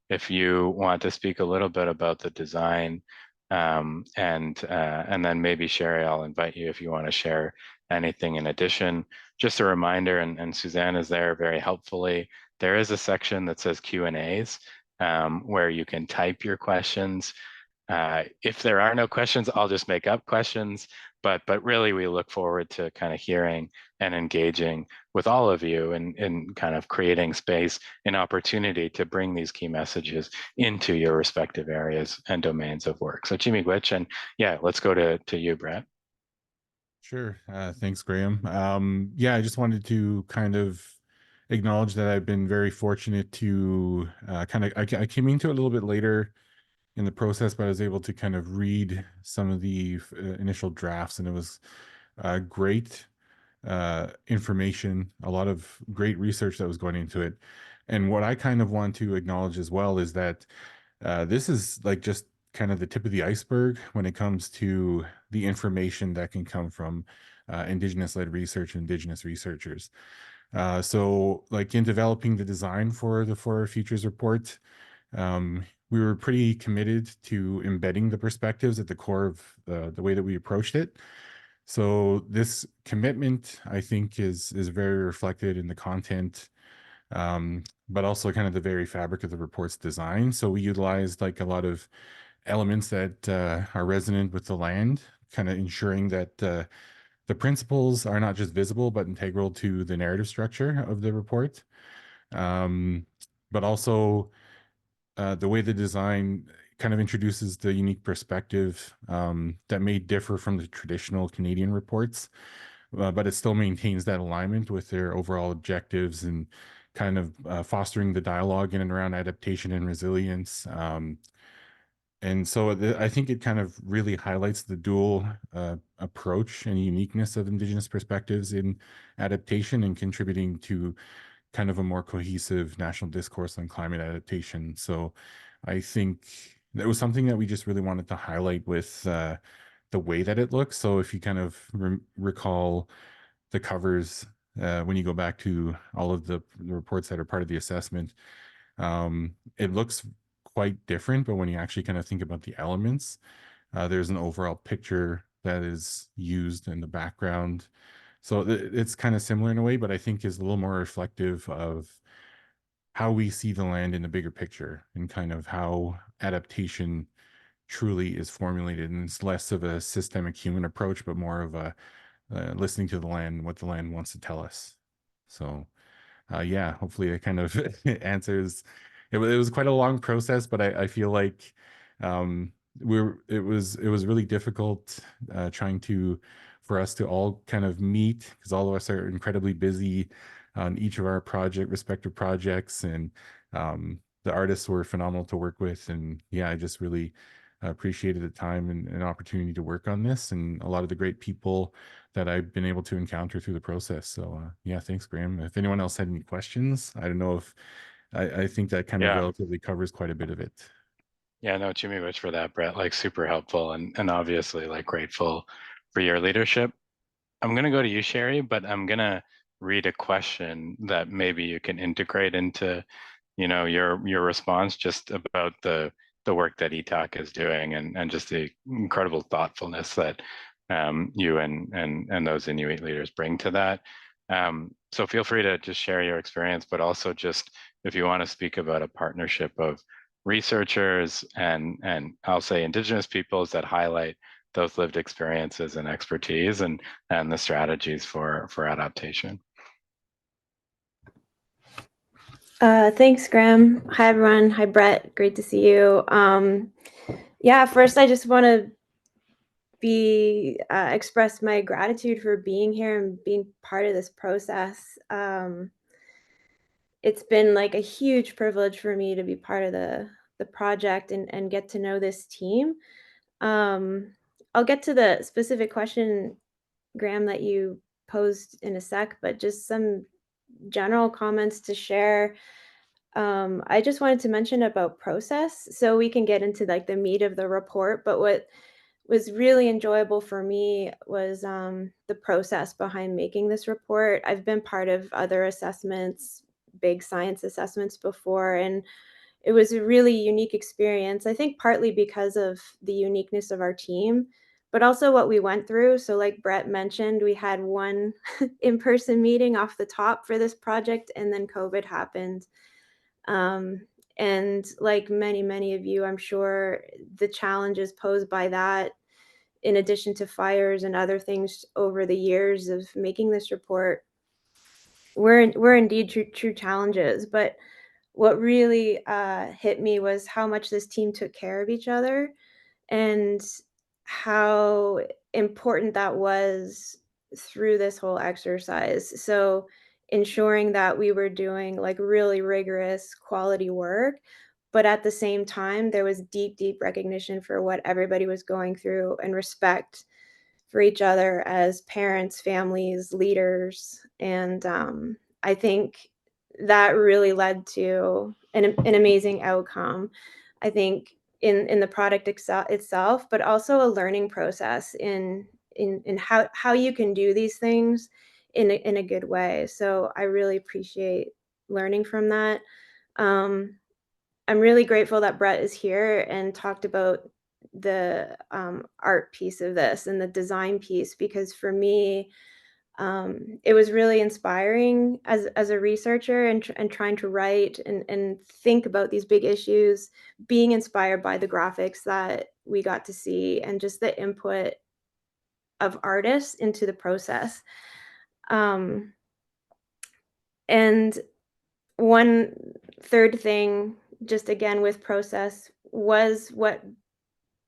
if you want to speak a little bit about the design, and then maybe Shari, I'll invite you if you want to share anything in addition. Just a reminder, and Suzanne is there very helpfully, there is a section that says Q&As, where you can type your questions. If there are no questions, I'll just make up questions, but really we look forward to kind of hearing and engaging with all of you and kind of creating space and opportunity to bring these key messages into your respective areas and domains of work. So Chimigwich, and yeah, let's go to you, Brett. Sure. Thanks, Graeme. Yeah, I just wanted to kind of acknowledge that I've been very fortunate to I came into it a little bit later in the process, but I was able to kind of read some of the initial drafts, and it was great information, a lot of great research that was going into it. And what I kind of want to acknowledge as well is that this is like just kind of the tip of the iceberg when it comes to the information that can come from Indigenous-led research and Indigenous researchers. So like in developing the design for the For Our Futures report, we were pretty committed to embedding the perspectives at the core of the way that we approached it. So this commitment, I think, is very reflected in the content, but also kind of the very fabric of the report's design. So we utilized like a lot of elements that are resonant with the land, kind of ensuring that the principles are not just visible, but integral to the narrative structure of the report. But also the way the design kind of introduces the unique perspective that may differ from the traditional Canadian reports. but it still maintains that alignment with their overall objectives and kind of fostering the dialogue in and around adaptation and resilience. And so I think it kind of really highlights the dual approach and uniqueness of Indigenous perspectives in adaptation and contributing to kind of a more cohesive national discourse on climate adaptation. So I think that was something that we just really wanted to highlight with the way that it looks. So if you kind of recall the covers, when you go back to all of the reports that are part of the assessment, it looks quite different, but when you actually kind of think about the elements, there's an overall picture that is used in the background. So it's kind of similar in a way, but I think is a little more reflective of how we see the land in the bigger picture and kind of how adaptation truly is formulated. And it's less of a systemic human approach, but more of a listening to the land, what the land wants to tell us. So yeah, hopefully it kind of answers. It was quite a long process, but I feel like it was really difficult trying for us to all kind of meet, because all of us are incredibly busy on each of our respective projects, and the artists were phenomenal to work with. And yeah, I just really appreciated the time and opportunity to work on this, and a lot of the great people that I've been able to encounter through the process. So yeah, thanks, Graeme. If anyone else had any questions, I don't know if I think that kind of relatively covers quite a bit of it. Yeah, no, Chimiwich for that, Brett, like super helpful, and obviously like grateful for your leadership. I'm gonna go to you, Shari, but I'm gonna read a question that maybe you can integrate into, your response, just about the work that ETAC is doing, and just the incredible thoughtfulness that you and those Inuit leaders bring to that. So feel free to just share your experience, but also just if you want to speak about a partnership of researchers and I'll say Indigenous peoples that highlight those lived experiences and expertise and the strategies for adaptation. Thanks, Graeme. Hi, everyone. Hi, Brett. Great to see you. Yeah, first, I just want to express my gratitude for being here and being part of this process. It's been like a huge privilege for me to be part of the project and get to know this team. I'll get to the specific question, Graeme, that you posed in a sec, but just some general comments to share. I just wanted to mention about process, so we can get into like the meat of the report. But what was really enjoyable for me was the process behind making this report. I've been part of other assessments, big science assessments before, and it was a really unique experience. I think partly because of the uniqueness of our team, but also what we went through. So like Brett mentioned, we had one in-person meeting off the top for this project, and then COVID happened. And like many of you, I'm sure the challenges posed by that, in addition to fires and other things over the years of making this report, were indeed true challenges. But what really hit me was how much this team took care of each other and how important that was through this whole exercise. So ensuring that we were doing like really rigorous quality work, but at the same time, there was deep recognition for what everybody was going through and respect for each other as parents, families, leaders. And I think that really led to an amazing outcome. I think in the product itself, but also a learning process in how you can do these things in a good way. So I really appreciate learning from that. I'm really grateful that Brett is here and talked about the art piece of this and the design piece, because for me, it was really inspiring as a researcher and trying to write and think about these big issues, being inspired by the graphics that we got to see and just the input of artists into the process. And one third thing, just again with process, was what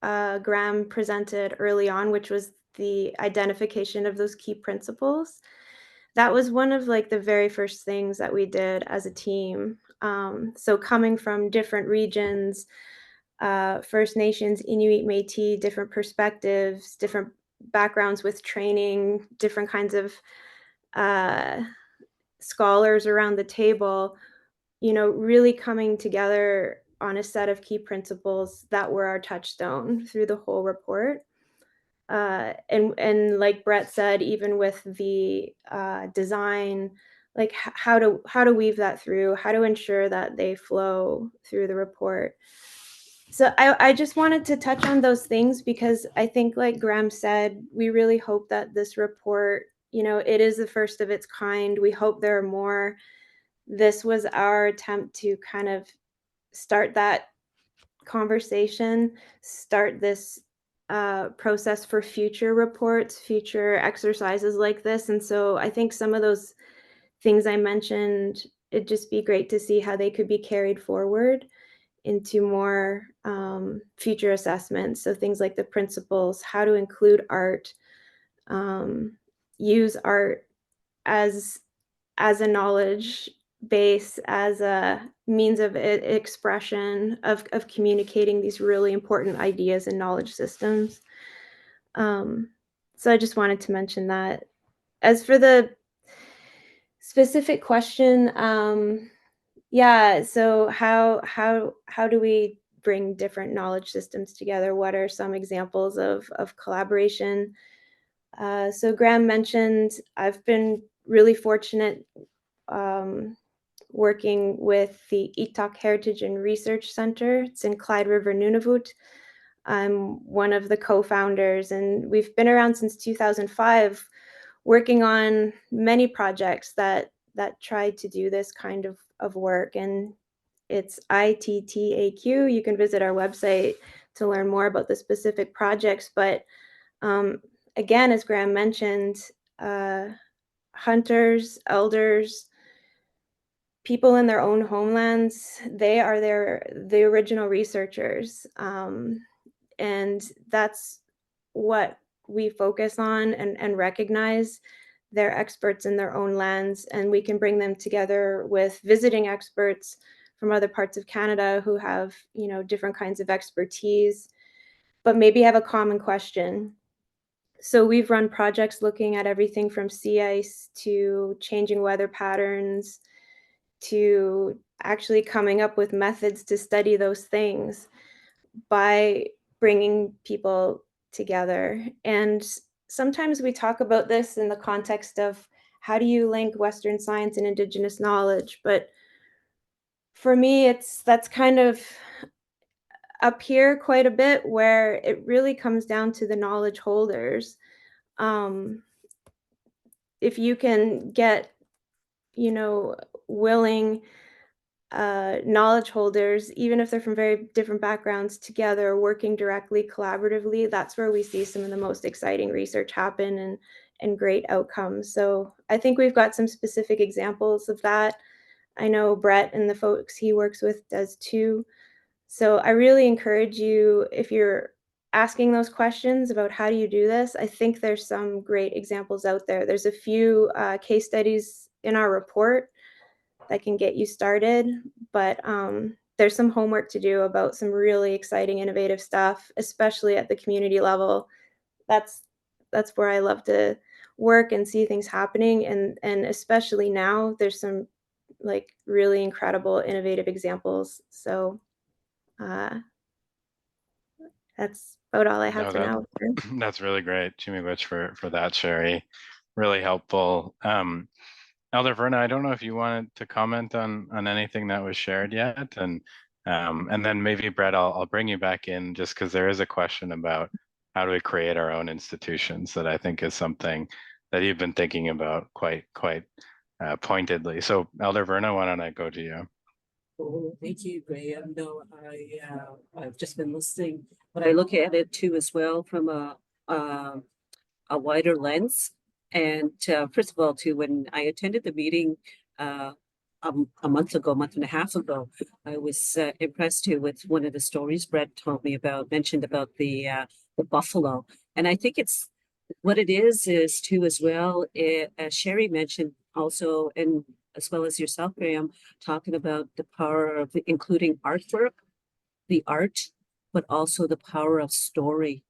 Graeme presented early on, which was the identification of those key principles. That was one of like the very first things that we did as a team. So coming from different regions, First Nations, Inuit, Métis, different perspectives, different backgrounds with training, different kinds of scholars around the table, really coming together on a set of key principles that were our touchstone through the whole report. And like Brett said, even with the design, like how to weave that through, how to ensure that they flow through the report. So I just wanted to touch on those things because I think, like Graeme said, we really hope that this report, it is the first of its kind. We hope there are more. This was our attempt to kind of start that conversation, start this process for future reports, future exercises like this. And so I think some of those things I mentioned, it'd just be great to see how they could be carried forward into more future assessments. So things like the principles, how to include art, use art as a knowledge base, as a means of expression, of communicating these really important ideas and knowledge systems. So I just wanted to mention that. As for the specific question, so how do we bring different knowledge systems together? What are some examples of collaboration? So Graeme mentioned, I've been really fortunate working with the Itak Heritage and Research Center. It's in Clyde River, Nunavut. I'm one of the co-founders, and we've been around since 2005, working on many projects that tried to do this kind of work. And it's ITTAQ. You can visit our website to learn more about the specific projects. But again, as Graeme mentioned, hunters, elders, people in their own homelands, they are the original researchers. And that's what we focus on and recognize. They're experts in their own lands, and we can bring them together with visiting experts from other parts of Canada who have, different kinds of expertise, but maybe have a common question. So we've run projects looking at everything from sea ice to changing weather patterns to actually coming up with methods to study those things by bringing people together. And sometimes we talk about this in the context of how do you link Western science and Indigenous knowledge? But for me, that's kind of up here quite a bit, where it really comes down to the knowledge holders. If you can get, willing knowledge holders, even if they're from very different backgrounds, together, working directly, collaboratively, that's where we see some of the most exciting research happen and great outcomes. So I think we've got some specific examples of that. I know Brett and the folks he works with does too. So I really encourage you, if you're asking those questions about how do you do this, I think there's some great examples out there. There's a few case studies in our report that can get you started, but there's some homework to do about some really exciting, innovative stuff, especially at the community level. That's where I love to work and see things happening, and especially now, there's some like really incredible, innovative examples. So that's about all I have for now. That's really great, Chimiwich, for that, Shari. Really helpful. Elder Verna, I don't know if you wanted to comment on anything that was shared yet, and then maybe Brett, I'll bring you back in just because there is a question about how do we create our own institutions that I think is something that you've been thinking about quite pointedly. So Elder Verna, why don't I go to you? Oh, thank you, Graeme. No, I've just been listening, but I look at it too as well from a wider lens. And first of all, too, when I attended the meeting a month and a half ago, I was impressed too with one of the stories Brett told me about, mentioned about the buffalo. And I think it's what it is too as well, as Shari mentioned also, and as well as yourself, Graeme, talking about the power of including artwork, the art, but also the power of story.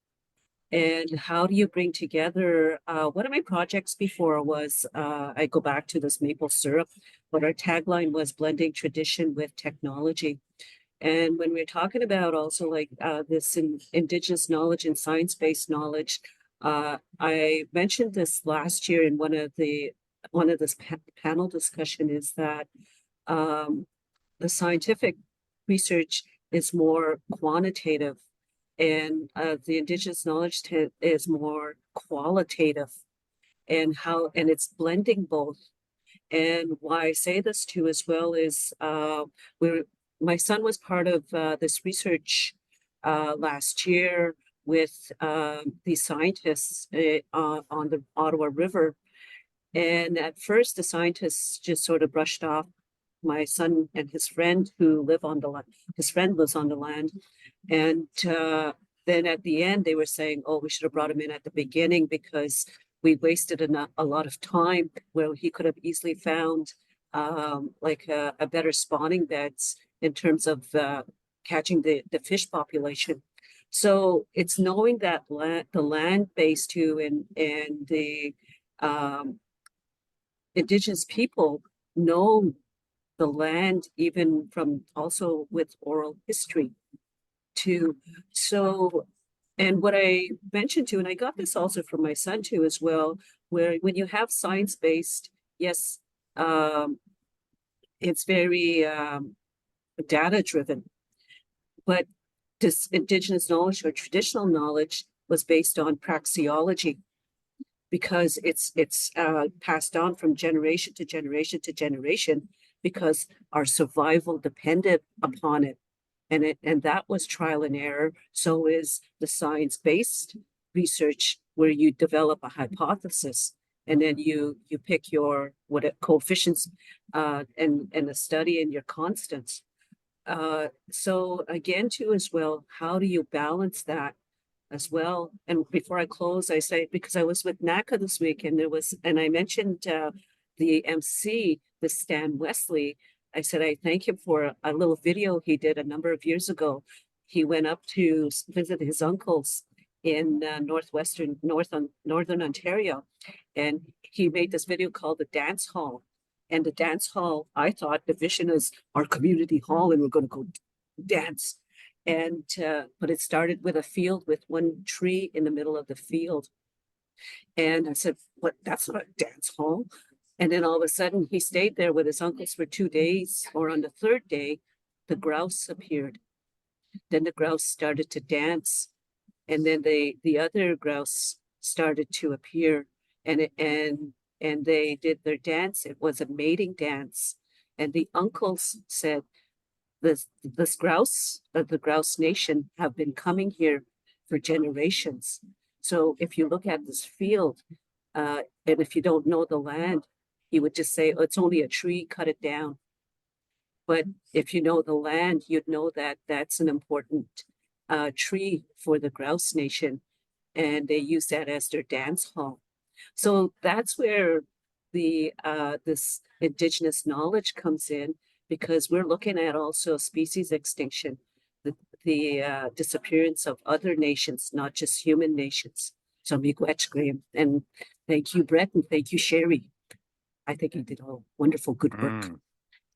And how do you bring together, one of my projects before was, I go back to this maple syrup, but our tagline was blending tradition with technology. And when we're talking about also like this Indigenous knowledge and science-based knowledge, I mentioned this last year in one of this panel discussion is that the scientific research is more quantitative, and the Indigenous knowledge is more qualitative, and it's blending both. And why I say this too as well is my son was part of this research last year with these scientists on the Ottawa River. And at first, the scientists just sort of brushed off my son and his friend who live on the land. His friend lives on the land. And then at the end, they were saying, oh, we should have brought him in at the beginning because we wasted a lot of time where he could have easily found like a better spawning beds in terms of catching the fish population. So it's knowing that the land base too, and the Indigenous people know the land even from also with oral history too. So, and what I mentioned too, and I got this also from my son too as well, where when you have science-based, yes, it's very data-driven, but this Indigenous knowledge or traditional knowledge was based on praxeology, because it's passed on from generation to generation to generation, because our survival depended upon it. And that was trial and error. So is the science-based research, where you develop a hypothesis and then you pick your coefficients and the study and your constants. So again too as well, how do you balance that as well? And before I close, I say, because I was with NACA this week, and I mentioned the MC, the Stan Wesley. I said, I thank him for a little video he did a number of years ago. He went up to visit his uncles in northern Ontario, and he made this video called The Dance Hall. And the dance hall, I thought the vision is our community hall and we're going to go dance. And but it started with a field with one tree in the middle of the field. And I said, what, that's not a dance hall. And then all of a sudden he stayed there with his uncles for 2 days, or on the third day, the grouse appeared. Then the grouse started to dance. And then the other grouse started to appear, and they did their dance. It was a mating dance. And the uncles said, this grouse, the grouse nation, have been coming here for generations. So if you look at this field, and if you don't know the land, you would just say, oh, it's only a tree, cut it down. But if you know the land, you'd know that that's an important tree for the grouse nation, and they use that as their dance hall. So that's where the this Indigenous knowledge comes in, because we're looking at also species extinction, the disappearance of other nations, not just human nations. So miigwech, Graeme, and thank you, Brett, and thank you, Shari. I think you did a wonderful, good work.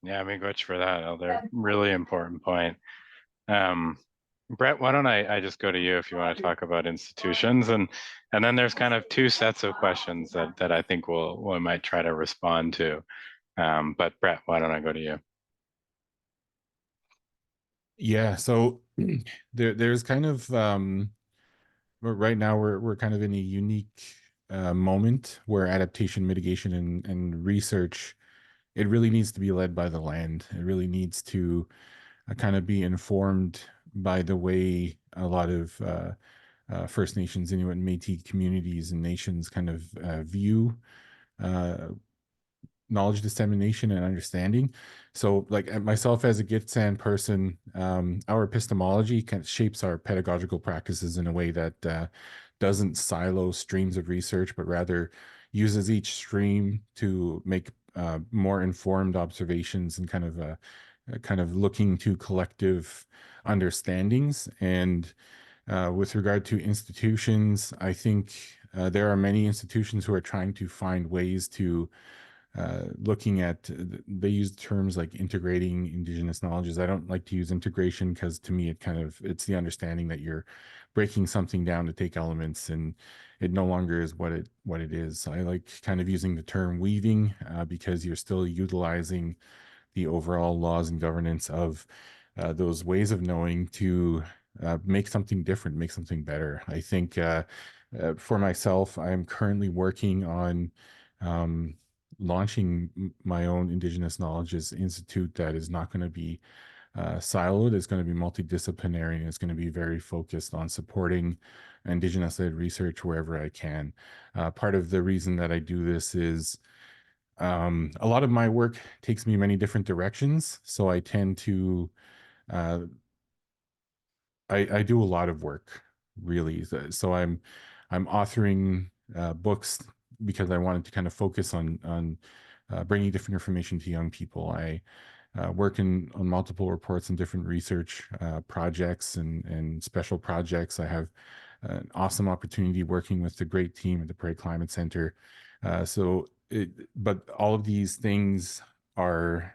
Yeah, miigwech for that, Elder. Really important point. Brett, why don't I just go to you if you want to talk about institutions, and then there's kind of two sets of questions that I think we might try to respond to. But Brett, why don't I go to you? Yeah, so there's kind of right now we're kind of in a unique moment where adaptation, mitigation, and research, it really needs to be led by the land. It really needs to kind of be informed by the way a lot of First Nations, Inuit, and Métis communities and nations kind of view knowledge dissemination and understanding. So like myself as a Gitxsan person, our epistemology kind of shapes our pedagogical practices in a way that doesn't silo streams of research, but rather uses each stream to make more informed observations and kind of looking to collective understandings. And with regard to institutions, I think there are many institutions who are trying to find ways to looking at, they use terms like integrating Indigenous knowledges. I don't like to use integration because to me it's the understanding that you're breaking something down to take elements and it no longer is what it is. I like kind of using the term weaving because you're still utilizing the overall laws and governance of those ways of knowing to make something different, make something better. I think for myself, I'm currently working on launching my own Indigenous Knowledges Institute that is not going to be siloed. It's going to be multidisciplinary, and it's going to be very focused on supporting Indigenous-led research wherever I can. Part of the reason that I do this is a lot of my work takes me many different directions, so I tend to I do a lot of work, really. So I'm authoring books because I wanted to kind of focus on bringing different information to young people. I work on multiple reports and different research projects and special projects. I have an awesome opportunity working with the great team at the Prairie Climate Center. But all of these things are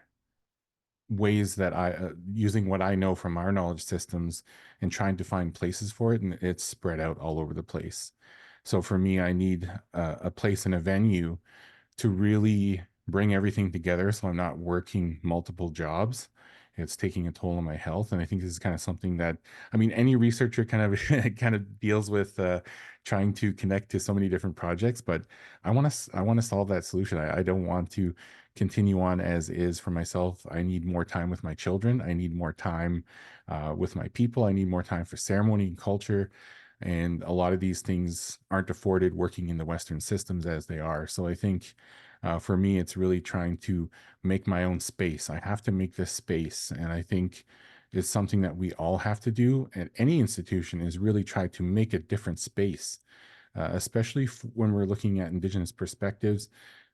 ways that using what I know from our knowledge systems and trying to find places for it, and it's spread out all over the place. So for me, I need a place and a venue to really bring everything together so I'm not working multiple jobs. It's taking a toll on my health. And I think this is kind of something that, I mean, any researcher kind of deals with trying to connect to so many different projects, but I want to solve that solution. I don't want to continue on as is for myself. I need more time with my children. I need more time with my people. I need more time for ceremony and culture. And a lot of these things aren't afforded working in the Western systems as they are. So I think for me, it's really trying to make my own space. I have to make this space. And I think it's something that we all have to do at any institution, is really try to make a different space, especially when we're looking at Indigenous perspectives.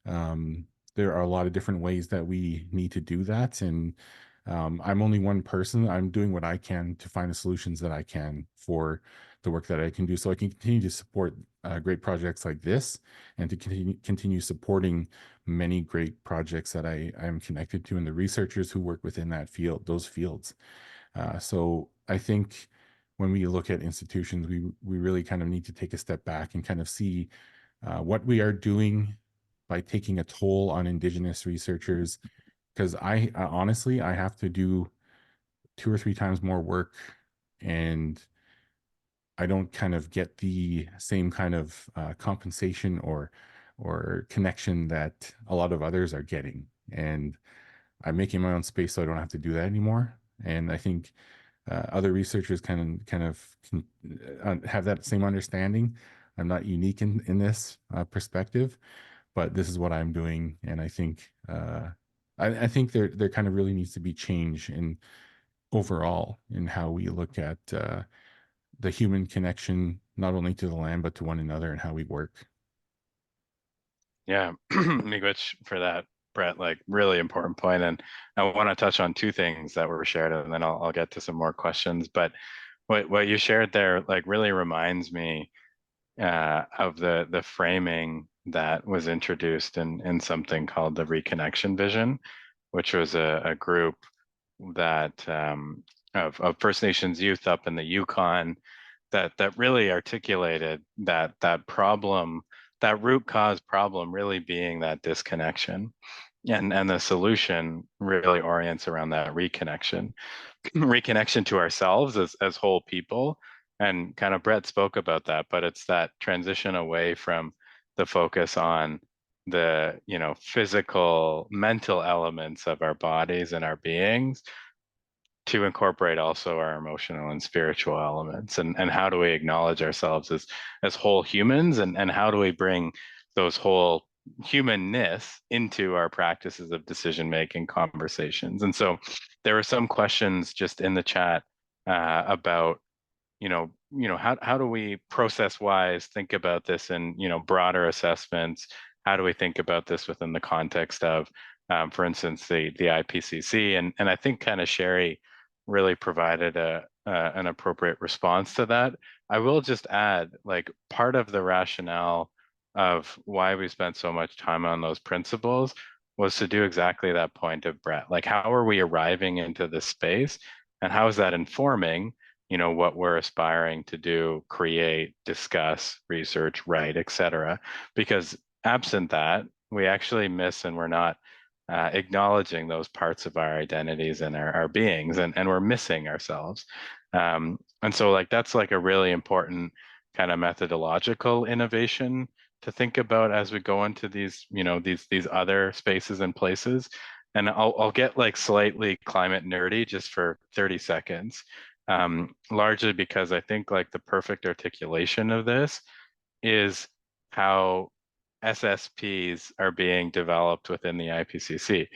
There are a lot of different ways that we need to do that. And I'm only one person. I'm doing what I can to find the solutions that I can for the work that I can do, so I can continue to support great projects like this, and to continue supporting many great projects that I am connected to, and the researchers who work within that field, those fields. So I think when we look at institutions, we really kind of need to take a step back and kind of see what we are doing by taking a toll on Indigenous researchers. Because I honestly, I have to do 2 or 3 times more work, and I don't kind of get the same kind of compensation or connection that a lot of others are getting. And I'm making my own space so I don't have to do that anymore. And I think other researchers kind of have that same understanding. I'm not unique in this perspective, but this is what I'm doing. And I think I think there kind of really needs to be change in overall in how we look at the human connection, not only to the land, but to one another, and how we work. Yeah, miigwech for that, Brett, like really important point. And I want to touch on 2 things that were shared, and then I'll get to some more questions. But what you shared there like really reminds me of the framing that was introduced in something called the Reconnection Vision, which was a group that of First Nations youth up in the Yukon that really articulated that problem, that root cause problem really being that disconnection. And the solution really orients around that reconnection to ourselves as whole people. And kind of Brett spoke about that, but it's that transition away from the focus on the physical, mental elements of our bodies and our beings, to incorporate also our emotional and spiritual elements. And how do we acknowledge ourselves as whole humans, and how do we bring those whole humanness into our practices of decision-making conversations. And so there were some questions just in the chat about how do we process-wise think about this in, broader assessments? How do we think about this within the context of, for instance, the IPCC? And I think kind of Shari really provided an appropriate response to that. I will just add, like, part of the rationale of why we spent so much time on those principles was to do exactly that point of Brett. Like, how are we arriving into this space, and how is that informing, what we're aspiring to do, create, discuss, research, write, etc. Because absent that, we actually miss, and we're not acknowledging those parts of our identities and our beings, and we're missing ourselves. And so, like, that's like a really important kind of methodological innovation to think about as we go into these, these other spaces and places. And I'll get like slightly climate nerdy just for 30 seconds, largely because I think like the perfect articulation of this is how SSPs are being developed within the IPCC.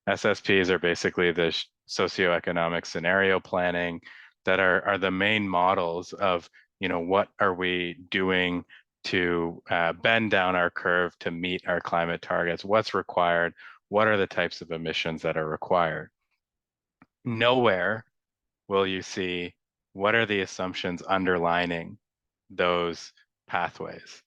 SSPs are basically the socioeconomic scenario planning that are the main models of, what are we doing to bend down our curve to meet our climate targets? What's required? What are the types of emissions that are required? Nowhere will you see what are the assumptions underlining those pathways.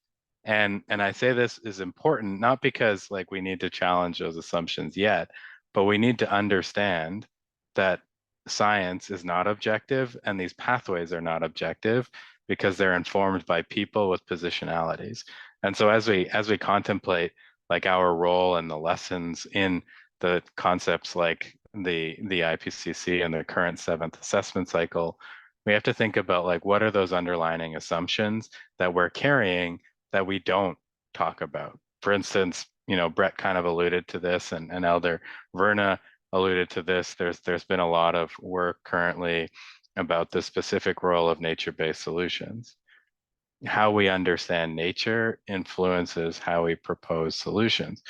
And I say this is important, not because like we need to challenge those assumptions yet, but we need to understand that science is not objective and these pathways are not objective because they're informed by people with positionalities. And so as we contemplate like our role and the lessons in the concepts like the IPCC and the current 7th assessment cycle, we have to think about like what are those underlying assumptions that we're carrying that we don't talk about. For instance, Brett kind of alluded to this, and Elder Verna alluded to this. There's been a lot of work currently about the specific role of nature-based solutions. How we understand nature influences how we propose solutions.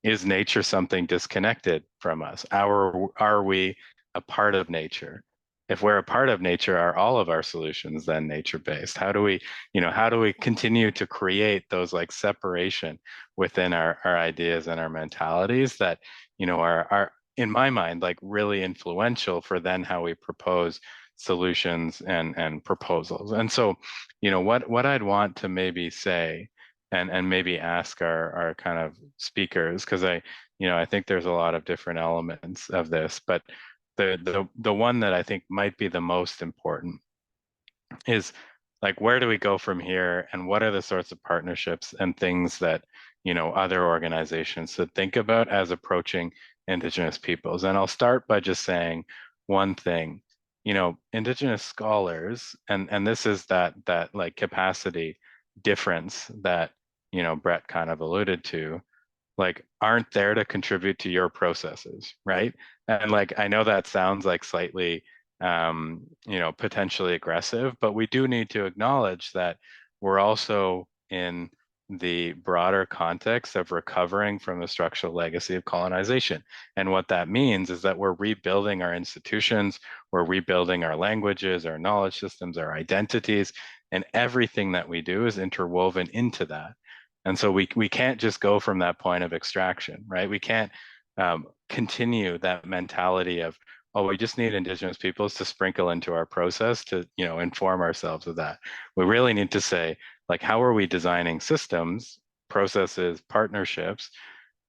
Is nature something disconnected from us? Are we a part of nature? If we're a part of nature, are all of our solutions then nature-based? How do we continue to create those like separation within our ideas and our mentalities that, are in my mind, like really influential for then how we propose solutions and proposals. And so, what I'd want to maybe say and maybe ask our kind of speakers, because I think there's a lot of different elements of this, but the one that I think might be the most important is like, where do we go from here, and what are the sorts of partnerships and things that other organizations should think about as approaching Indigenous peoples? And I'll start by just saying one thing. Indigenous scholars, and this is that like capacity difference that Brett kind of alluded to, like aren't there to contribute to your processes, right? And like I know that sounds like slightly potentially aggressive, but we do need to acknowledge that we're also in the broader context of recovering from the structural legacy of colonization. And what that means is that we're rebuilding our institutions, we're rebuilding our languages, our knowledge systems, our identities, and everything that we do is interwoven into that. And so we can't just go from that point of extraction, right? We can't continue that mentality of, oh, we just need Indigenous peoples to sprinkle into our process to, inform ourselves of that. We really need to say, like, how are we designing systems, processes, partnerships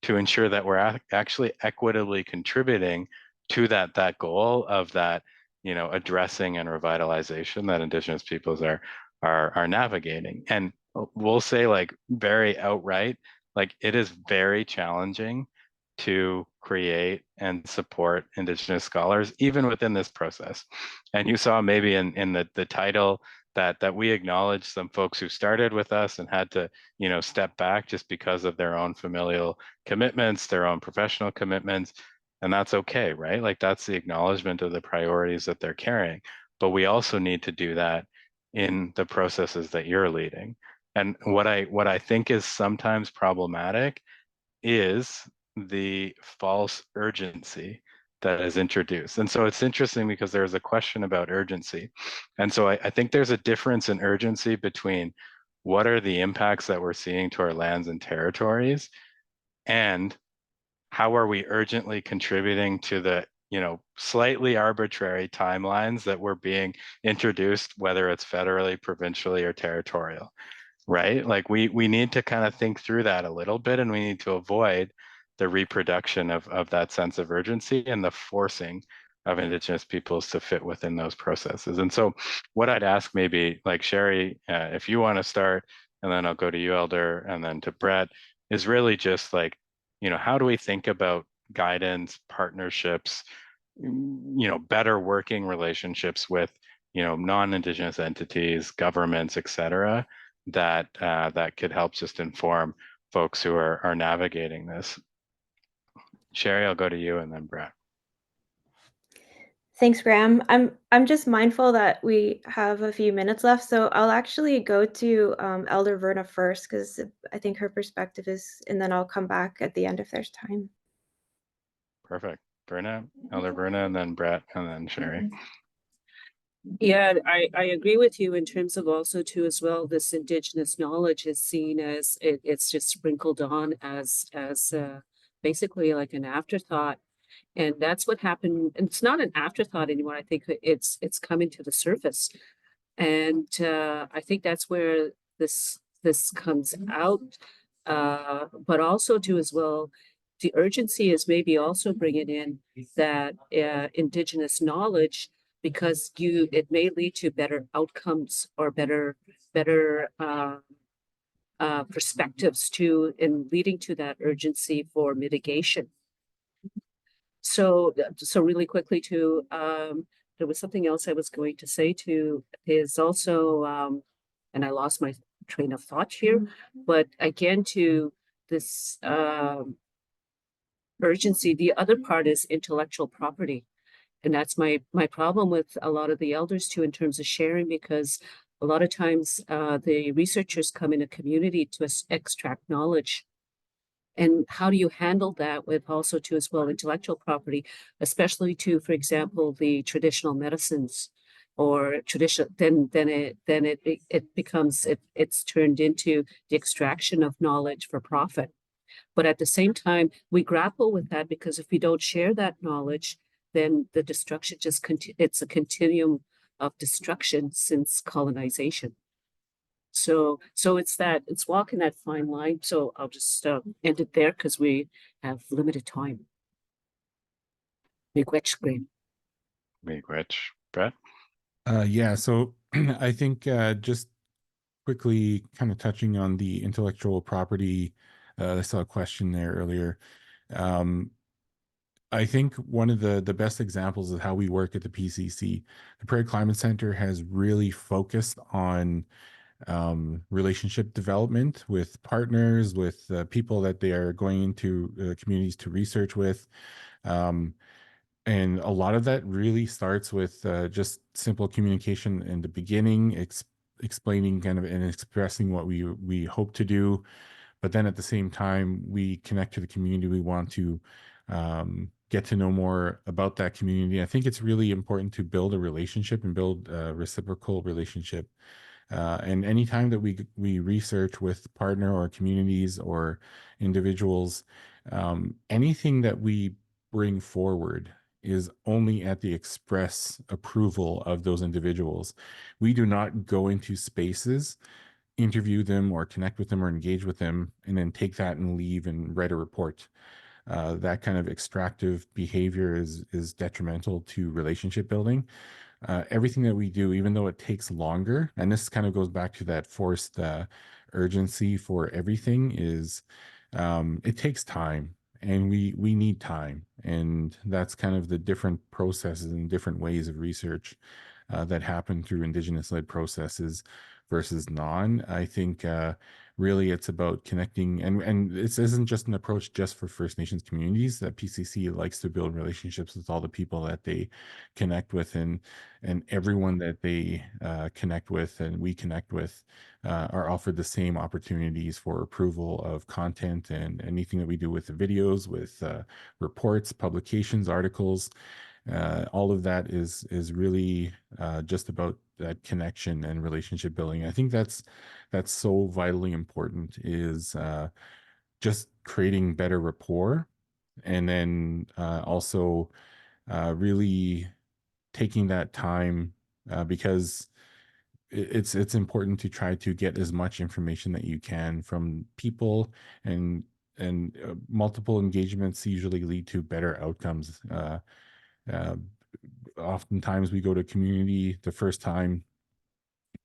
to ensure that we're actually equitably contributing to that goal of that, addressing and revitalization that Indigenous peoples are navigating. And we'll say like very outright, like it is very challenging to create and support Indigenous scholars, even within this process. And you saw maybe in the title that we acknowledge some folks who started with us and had to, step back just because of their own familial commitments, their own professional commitments. And that's okay, right? Like that's the acknowledgement of the priorities that they're carrying. But we also need to do that in the processes that you're leading. And what I think is sometimes problematic is the false urgency that is introduced. And so it's interesting because there's a question about urgency. And so I think there's a difference in urgency between what are the impacts that we're seeing to our lands and territories, and how are we urgently contributing to the, you know, slightly arbitrary timelines that were being introduced, whether it's federally, provincially, or territorial, right? Like we need to kind of think through that a little bit, and we need to avoid the reproduction of that sense of urgency and the forcing of Indigenous peoples to fit within those processes. And so what I'd ask, maybe like Shari, if you want to start, and then I'll go to you, Elder, and then to Brett, is really just like, you know, how do we think about guidance, partnerships, you know, better working relationships with, you know, non-Indigenous entities, governments, et cetera, that that could help just inform folks who are navigating this. Shari, I'll go to you, and then Brett. Thanks, Graeme. I'm just mindful that we have a few minutes left, so I'll actually go to Elder Verna first, because I think her perspective is, and then I'll come back at the end if there's time. Perfect. Verna, Elder Verna, and then Brett, and then Shari. Yeah, I agree with you in terms of also too as well, this Indigenous knowledge is seen as it's just sprinkled on as basically like an afterthought. And that's what happened. And it's not an afterthought anymore. I think it's coming to the surface. And I think that's where this comes out. But also too as well, the urgency is maybe also bringing in that Indigenous knowledge, because it may lead to better outcomes or better perspectives too, in leading to that urgency for mitigation. So really quickly too, there was something else I was going to say too, is also, and I lost my train of thought here, but again, to this urgency, the other part is intellectual property. And that's my problem with a lot of the elders too, in terms of sharing, because a lot of times the researchers come in a community to extract knowledge. And how do you handle that with also too as well intellectual property, especially to, for example, the traditional medicines or traditional, then it becomes, it's turned into the extraction of knowledge for profit. But at the same time, we grapple with that, because if we don't share that knowledge, then the destruction just it's a continuum of destruction since colonization. So it's walking that fine line. So I'll just end it there, because we have limited time. Miigwech, Brett? Yeah, so I think just quickly kind of touching on the intellectual property, I saw a question there earlier. I think one of the best examples of how we work at the PCC, the Prairie Climate Center, has really focused on relationship development with partners, with people that they are going into communities to research with. And a lot of that really starts with just simple communication in the beginning, explaining kind of and expressing what we hope to do. But then at the same time, we connect to the community. We want to get to know more about that community. I think it's really important to build a relationship and build a reciprocal relationship. And anytime that we research with partner or communities or individuals, anything that we bring forward is only at the express approval of those individuals. We do not go into spaces, interview them or connect with them or engage with them, and then take that and leave and write a report. That kind of extractive behavior is detrimental to relationship building. Everything that we do, even though it takes longer, and this kind of goes back to that forced urgency for everything, is it takes time, and we need time. And that's kind of the different processes and different ways of research that happen through Indigenous-led processes versus non. I think really it's about connecting, and this isn't just an approach just for First Nations communities. That PCC likes to build relationships with all the people that they connect with, and everyone that they connect with and we connect with are offered the same opportunities for approval of content and anything that we do with the videos, with reports, publications, articles. All of that is really just about that connection and relationship building. I think that's so vitally important, is just creating better rapport, and then also really taking that time, because it's important to try to get as much information that you can from people, and multiple engagements usually lead to better outcomes. Uh, Oftentimes we go to community the first time,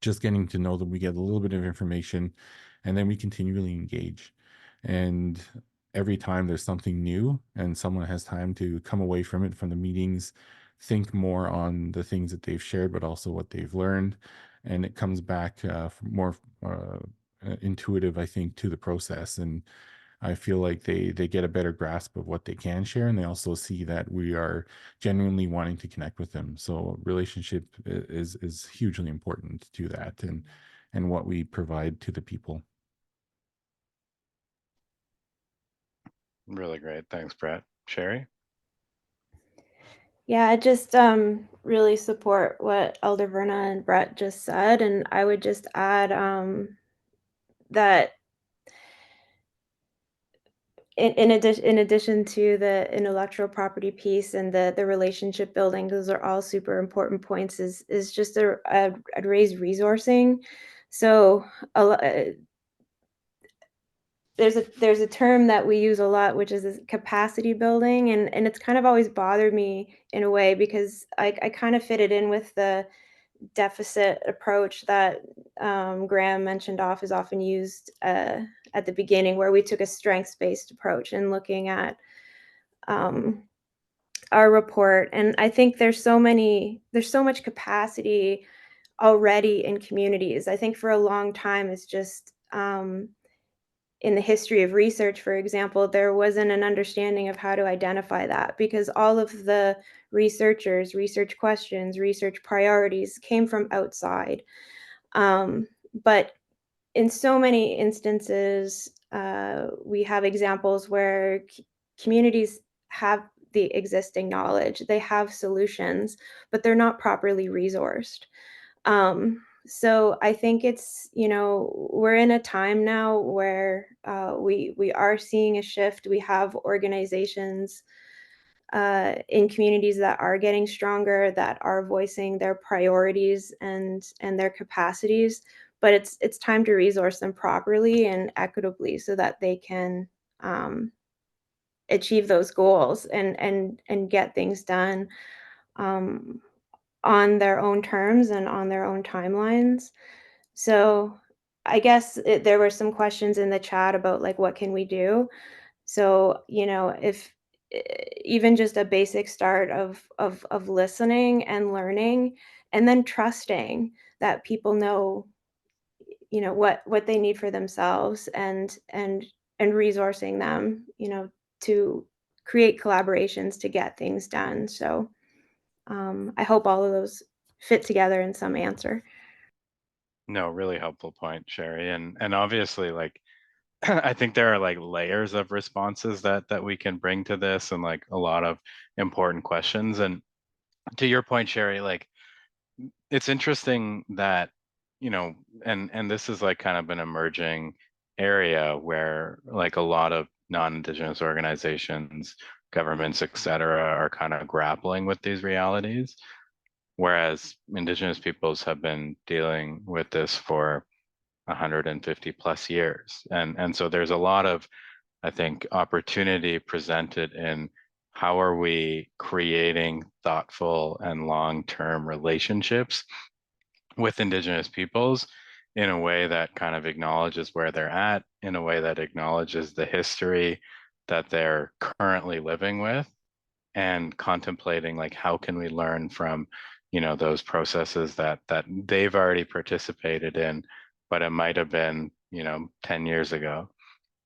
just getting to know them, we get a little bit of information, and then we continually engage. And every time there's something new and someone has time to come away from it, from the meetings, think more on the things that they've shared, but also what they've learned. And it comes back more intuitive, I think, to the process. And I feel like they get a better grasp of what they can share, and they also see that we are genuinely wanting to connect with them. So relationship is hugely important to that, and what we provide to the people. Really great. Thanks, Brett. Shari? Yeah, I just really support what Elder Verna and Brett just said, and I would just add that in addition to the intellectual property piece and the relationship building, those are all super important points. Is just I'd raise resourcing. So there's a term that we use a lot, which is capacity building, and it's kind of always bothered me in a way, because I kind of fit it in with the deficit approach that Graeme mentioned is often used at the beginning, where we took a strengths-based approach in looking at our report. And I think there's so much capacity already in communities. I think for a long time, it's just in the history of research, for example, there wasn't an understanding of how to identify that, because all of the researchers, research questions, research priorities came from outside. But in so many instances, we have examples where communities have the existing knowledge, they have solutions, but they're not properly resourced. So I think it's, we're in a time now where we are seeing a shift. We have organizations in communities that are getting stronger, that are voicing their priorities and their capacities, but it's time to resource them properly and equitably so that they can achieve those goals and get things done on their own terms and on their own timelines. So I guess there were some questions in the chat about like, what can we do? So, if even just a basic start of listening and learning, and then trusting that people know, what they need for themselves, and resourcing them, to create collaborations to get things done. So I hope all of those fit together in some answer. No, really helpful point, Shari. And obviously, like, I think there are like layers of responses that we can bring to this, and like a lot of important questions. And to your point, Shari, like, it's interesting that, and this is like kind of an emerging area where like a lot of non-Indigenous organizations, governments, et cetera, are kind of grappling with these realities, whereas Indigenous peoples have been dealing with this for 150 plus years. And so there's a lot of, I think, opportunity presented in how are we creating thoughtful and long-term relationships with Indigenous peoples in a way that kind of acknowledges where they're at, in a way that acknowledges the history that they're currently living with, and contemplating like how can we learn from those processes that they've already participated in, but it might have been 10 years ago.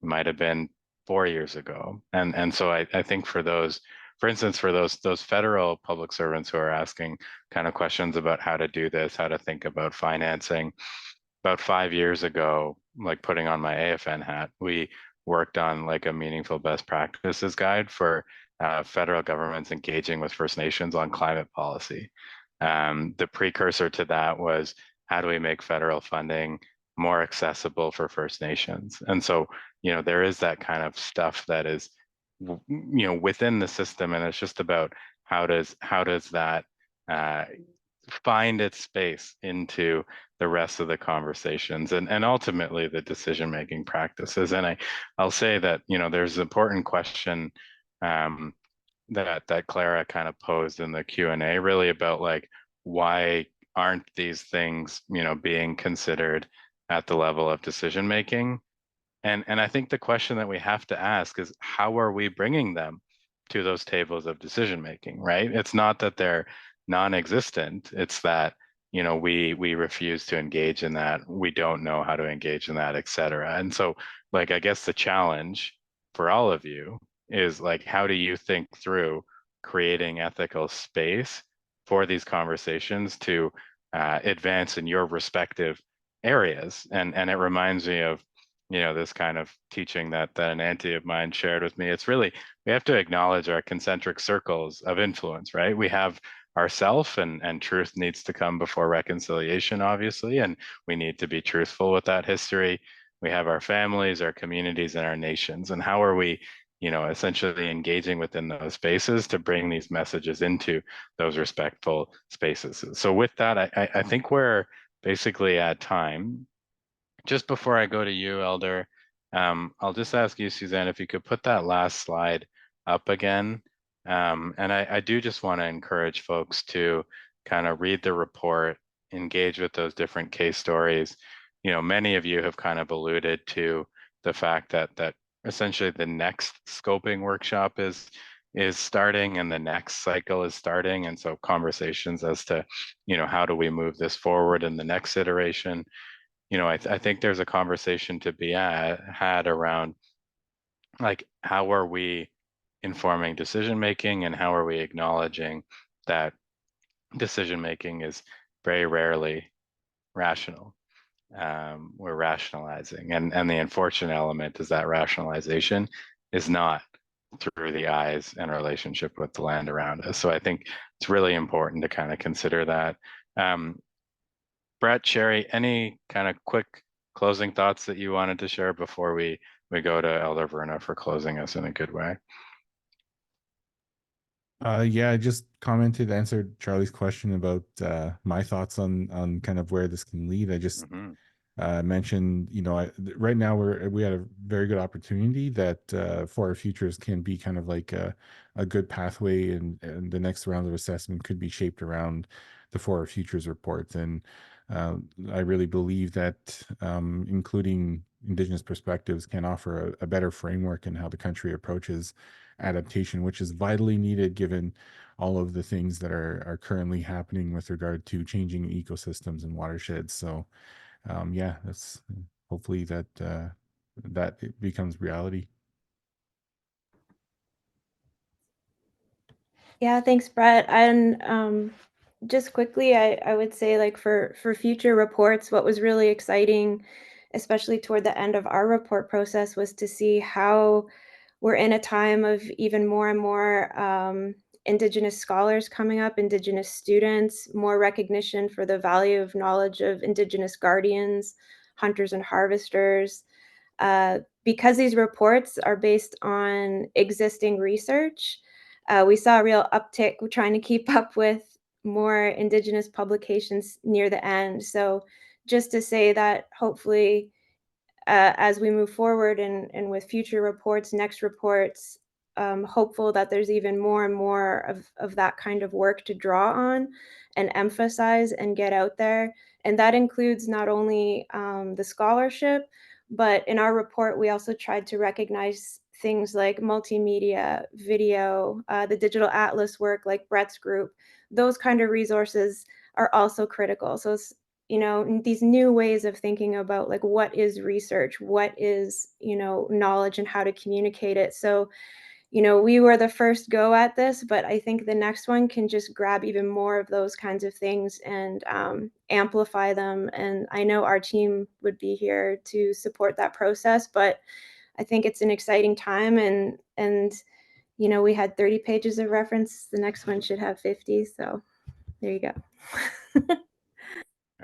It might have been 4 years ago. And so I think for those, for instance, for those federal public servants who are asking kind of questions about how to do this, how to think about financing, about 5 years ago, like putting on my AFN hat, we worked on like a meaningful best practices guide for federal governments engaging with First Nations on climate policy. The precursor to that was, how do we make federal funding more accessible for First Nations? And so, there is that kind of stuff that is, within the system, and it's just about how does that find its space into the rest of the conversations and ultimately the decision-making practices. And I'll say that, there's an important question that Clara kind of posed in the Q&A, really about like, why aren't these things, being considered at the level of decision-making? And I think the question that we have to ask is, how are we bringing them to those tables of decision-making, right? It's not that they're non-existent, it's that, we refuse to engage in that, we don't know how to engage in that, et cetera. And so, like, I guess the challenge for all of you is like, how do you think through creating ethical space for these conversations to advance in your respective areas? And it reminds me of, this kind of teaching that an auntie of mine shared with me. It's really, we have to acknowledge our concentric circles of influence, right? We have ourself, and truth needs to come before reconciliation, obviously, and we need to be truthful with that history. We have our families, our communities, and our nations. And how are we, essentially engaging within those spaces to bring these messages into those respectful spaces? So with that, I think we're basically at time. Just before I go to you, Elder, I'll just ask you, Suzanne, if you could put that last slide up again. And I do just want to encourage folks to kind of read the report, engage with those different case stories. Many of you have kind of alluded to the fact that essentially the next scoping workshop is starting and the next cycle is starting. And so conversations as to, how do we move this forward in the next iteration? I think there's a conversation to be had around, like, how are we informing decision making, and how are we acknowledging that decision making is very rarely rational? We're rationalizing, and the unfortunate element is that rationalization is not through the eyes and relationship with the land around us. So I think it's really important to kind of consider that. Brett, Shari, any kind of quick closing thoughts that you wanted to share before we go to Elder Verna for closing us in a good way? Yeah, I just answered Charlie's question about my thoughts on kind of where this can lead. I just mentioned, right now we had a very good opportunity that for our futures can be kind of like a good pathway, and the next round of assessment could be shaped around the For Our Futures report. And I really believe that including Indigenous perspectives can offer a better framework in how the country approaches adaptation, which is vitally needed given all of the things that are currently happening with regard to changing ecosystems and watersheds. So yeah, that's hopefully that it becomes reality. Yeah, thanks, Brett. And just quickly, I would say, like, for future reports, what was really exciting, especially toward the end of our report process, was to see how we're in a time of even more and more Indigenous scholars coming up, Indigenous students, more recognition for the value of knowledge of Indigenous guardians, hunters and harvesters. Because these reports are based on existing research, we saw a real uptick trying to keep up with more Indigenous publications near the end. So just to say that hopefully as we move forward and with future reports, next reports, hopeful that there's even more and more of that kind of work to draw on and emphasize and get out there. And that includes not only the scholarship, but in our report, we also tried to recognize things like multimedia, video, the digital atlas work like Brett's group. Those kind of resources are also critical. So you know, these new ways of thinking about like what is research, what is, you know, knowledge and how to communicate it. So, you know, we were the first go at this, but I think the next one can just grab even more of those kinds of things and amplify them. And I know our team would be here to support that process, but I think it's an exciting time. And you know, we had 30 pages of reference. The next one should have 50. So there you go.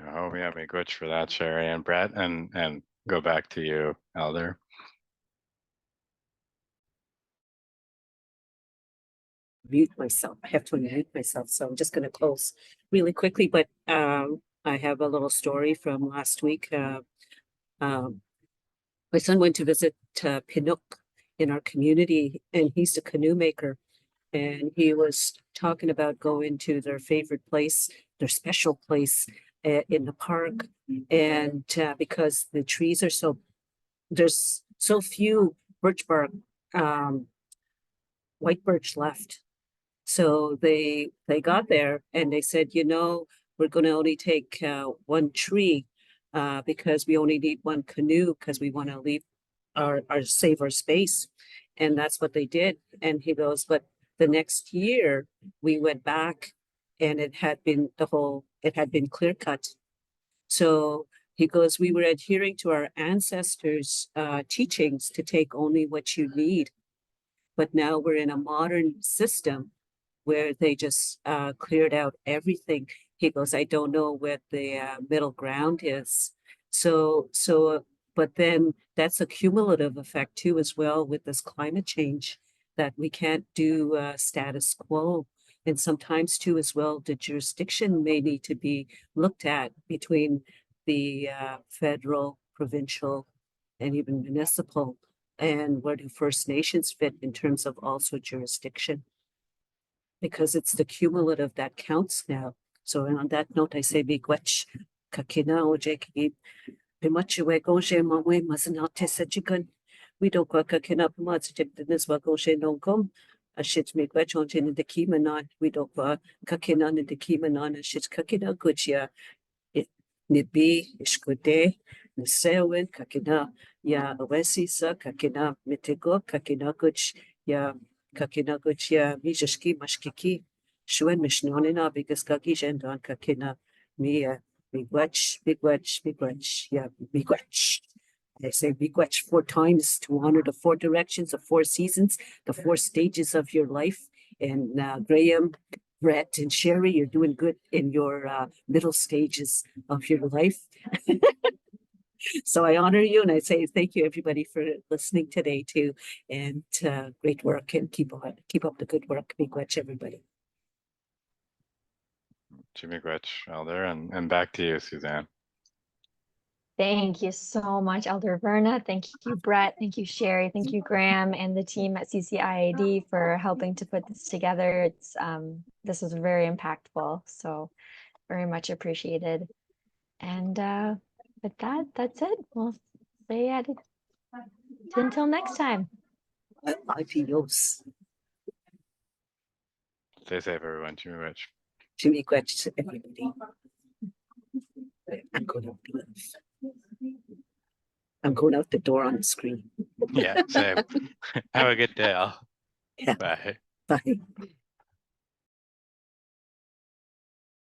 Oh, yeah, miigwech for that, Shari and Brett, and go back to you, Elder. Mute myself. I have to unmute myself, so I'm just going to close really quickly. But I have a little story from last week. My son went to visit Pinook in our community, and he's a canoe maker. And he was talking about going to their favorite place, their special place in the park. And because the trees are there's so few birch bark, white birch left. So they got there and they said, you know, we're going to only take one tree because we only need one canoe because we want to leave our save our space. And that's what they did. And he goes, but the next year we went back and it had been clear cut. So he goes, we were adhering to our ancestors' teachings to take only what you need. But now we're in a modern system where they just cleared out everything. He goes, I don't know what the middle ground is. But then that's a cumulative effect too, as well, with this climate change, that we can't do status quo. And sometimes too, as well, the jurisdiction may need to be looked at between the federal, provincial, and even municipal. And where do First Nations fit in terms of also jurisdiction? Because it's the cumulative that counts now. So on that note, I say miigwech kakina ojeki pimachiwe goje mawe mazanate sejikan. We don't go kakina pimachitek dinis wa goje nongkom. A shit miigwech on in the kimanon. We don't go kakina in the kimanon. A shit kakina gujia. It nibi ishkude. Nisewin kakina ya awesisa kakina mitego kakina guch ya kakina guchia mijashki mashkiki shuen mishnonina because kaki jendon kakina mia miigwech yeah miigwech. They say miigwech 4 times to honor the 4 directions, the 4 seasons, the 4 stages of your life. And Graeme, Brett, and Shari, you're doing good in your middle stages of your life. So I honor you and I say thank you everybody for listening today too, and great work, and keep up the good work. Miigwech everybody. Miigwech, Elder, and back to you, Suzanne. Thank you so much, Elder Verna. Thank you, Brett. Thank you, Shari. Thank you, Graeme, and the team at CCIAD for helping to put this together. It's this was very impactful, so very much appreciated. And with that, that's it. We'll say until next time. Adios. Stay safe, everyone. Miigwech. Miigwech everybody. I'm going out the door on the screen. Yeah, same. Have a good day, all. Yeah. Bye. Bye.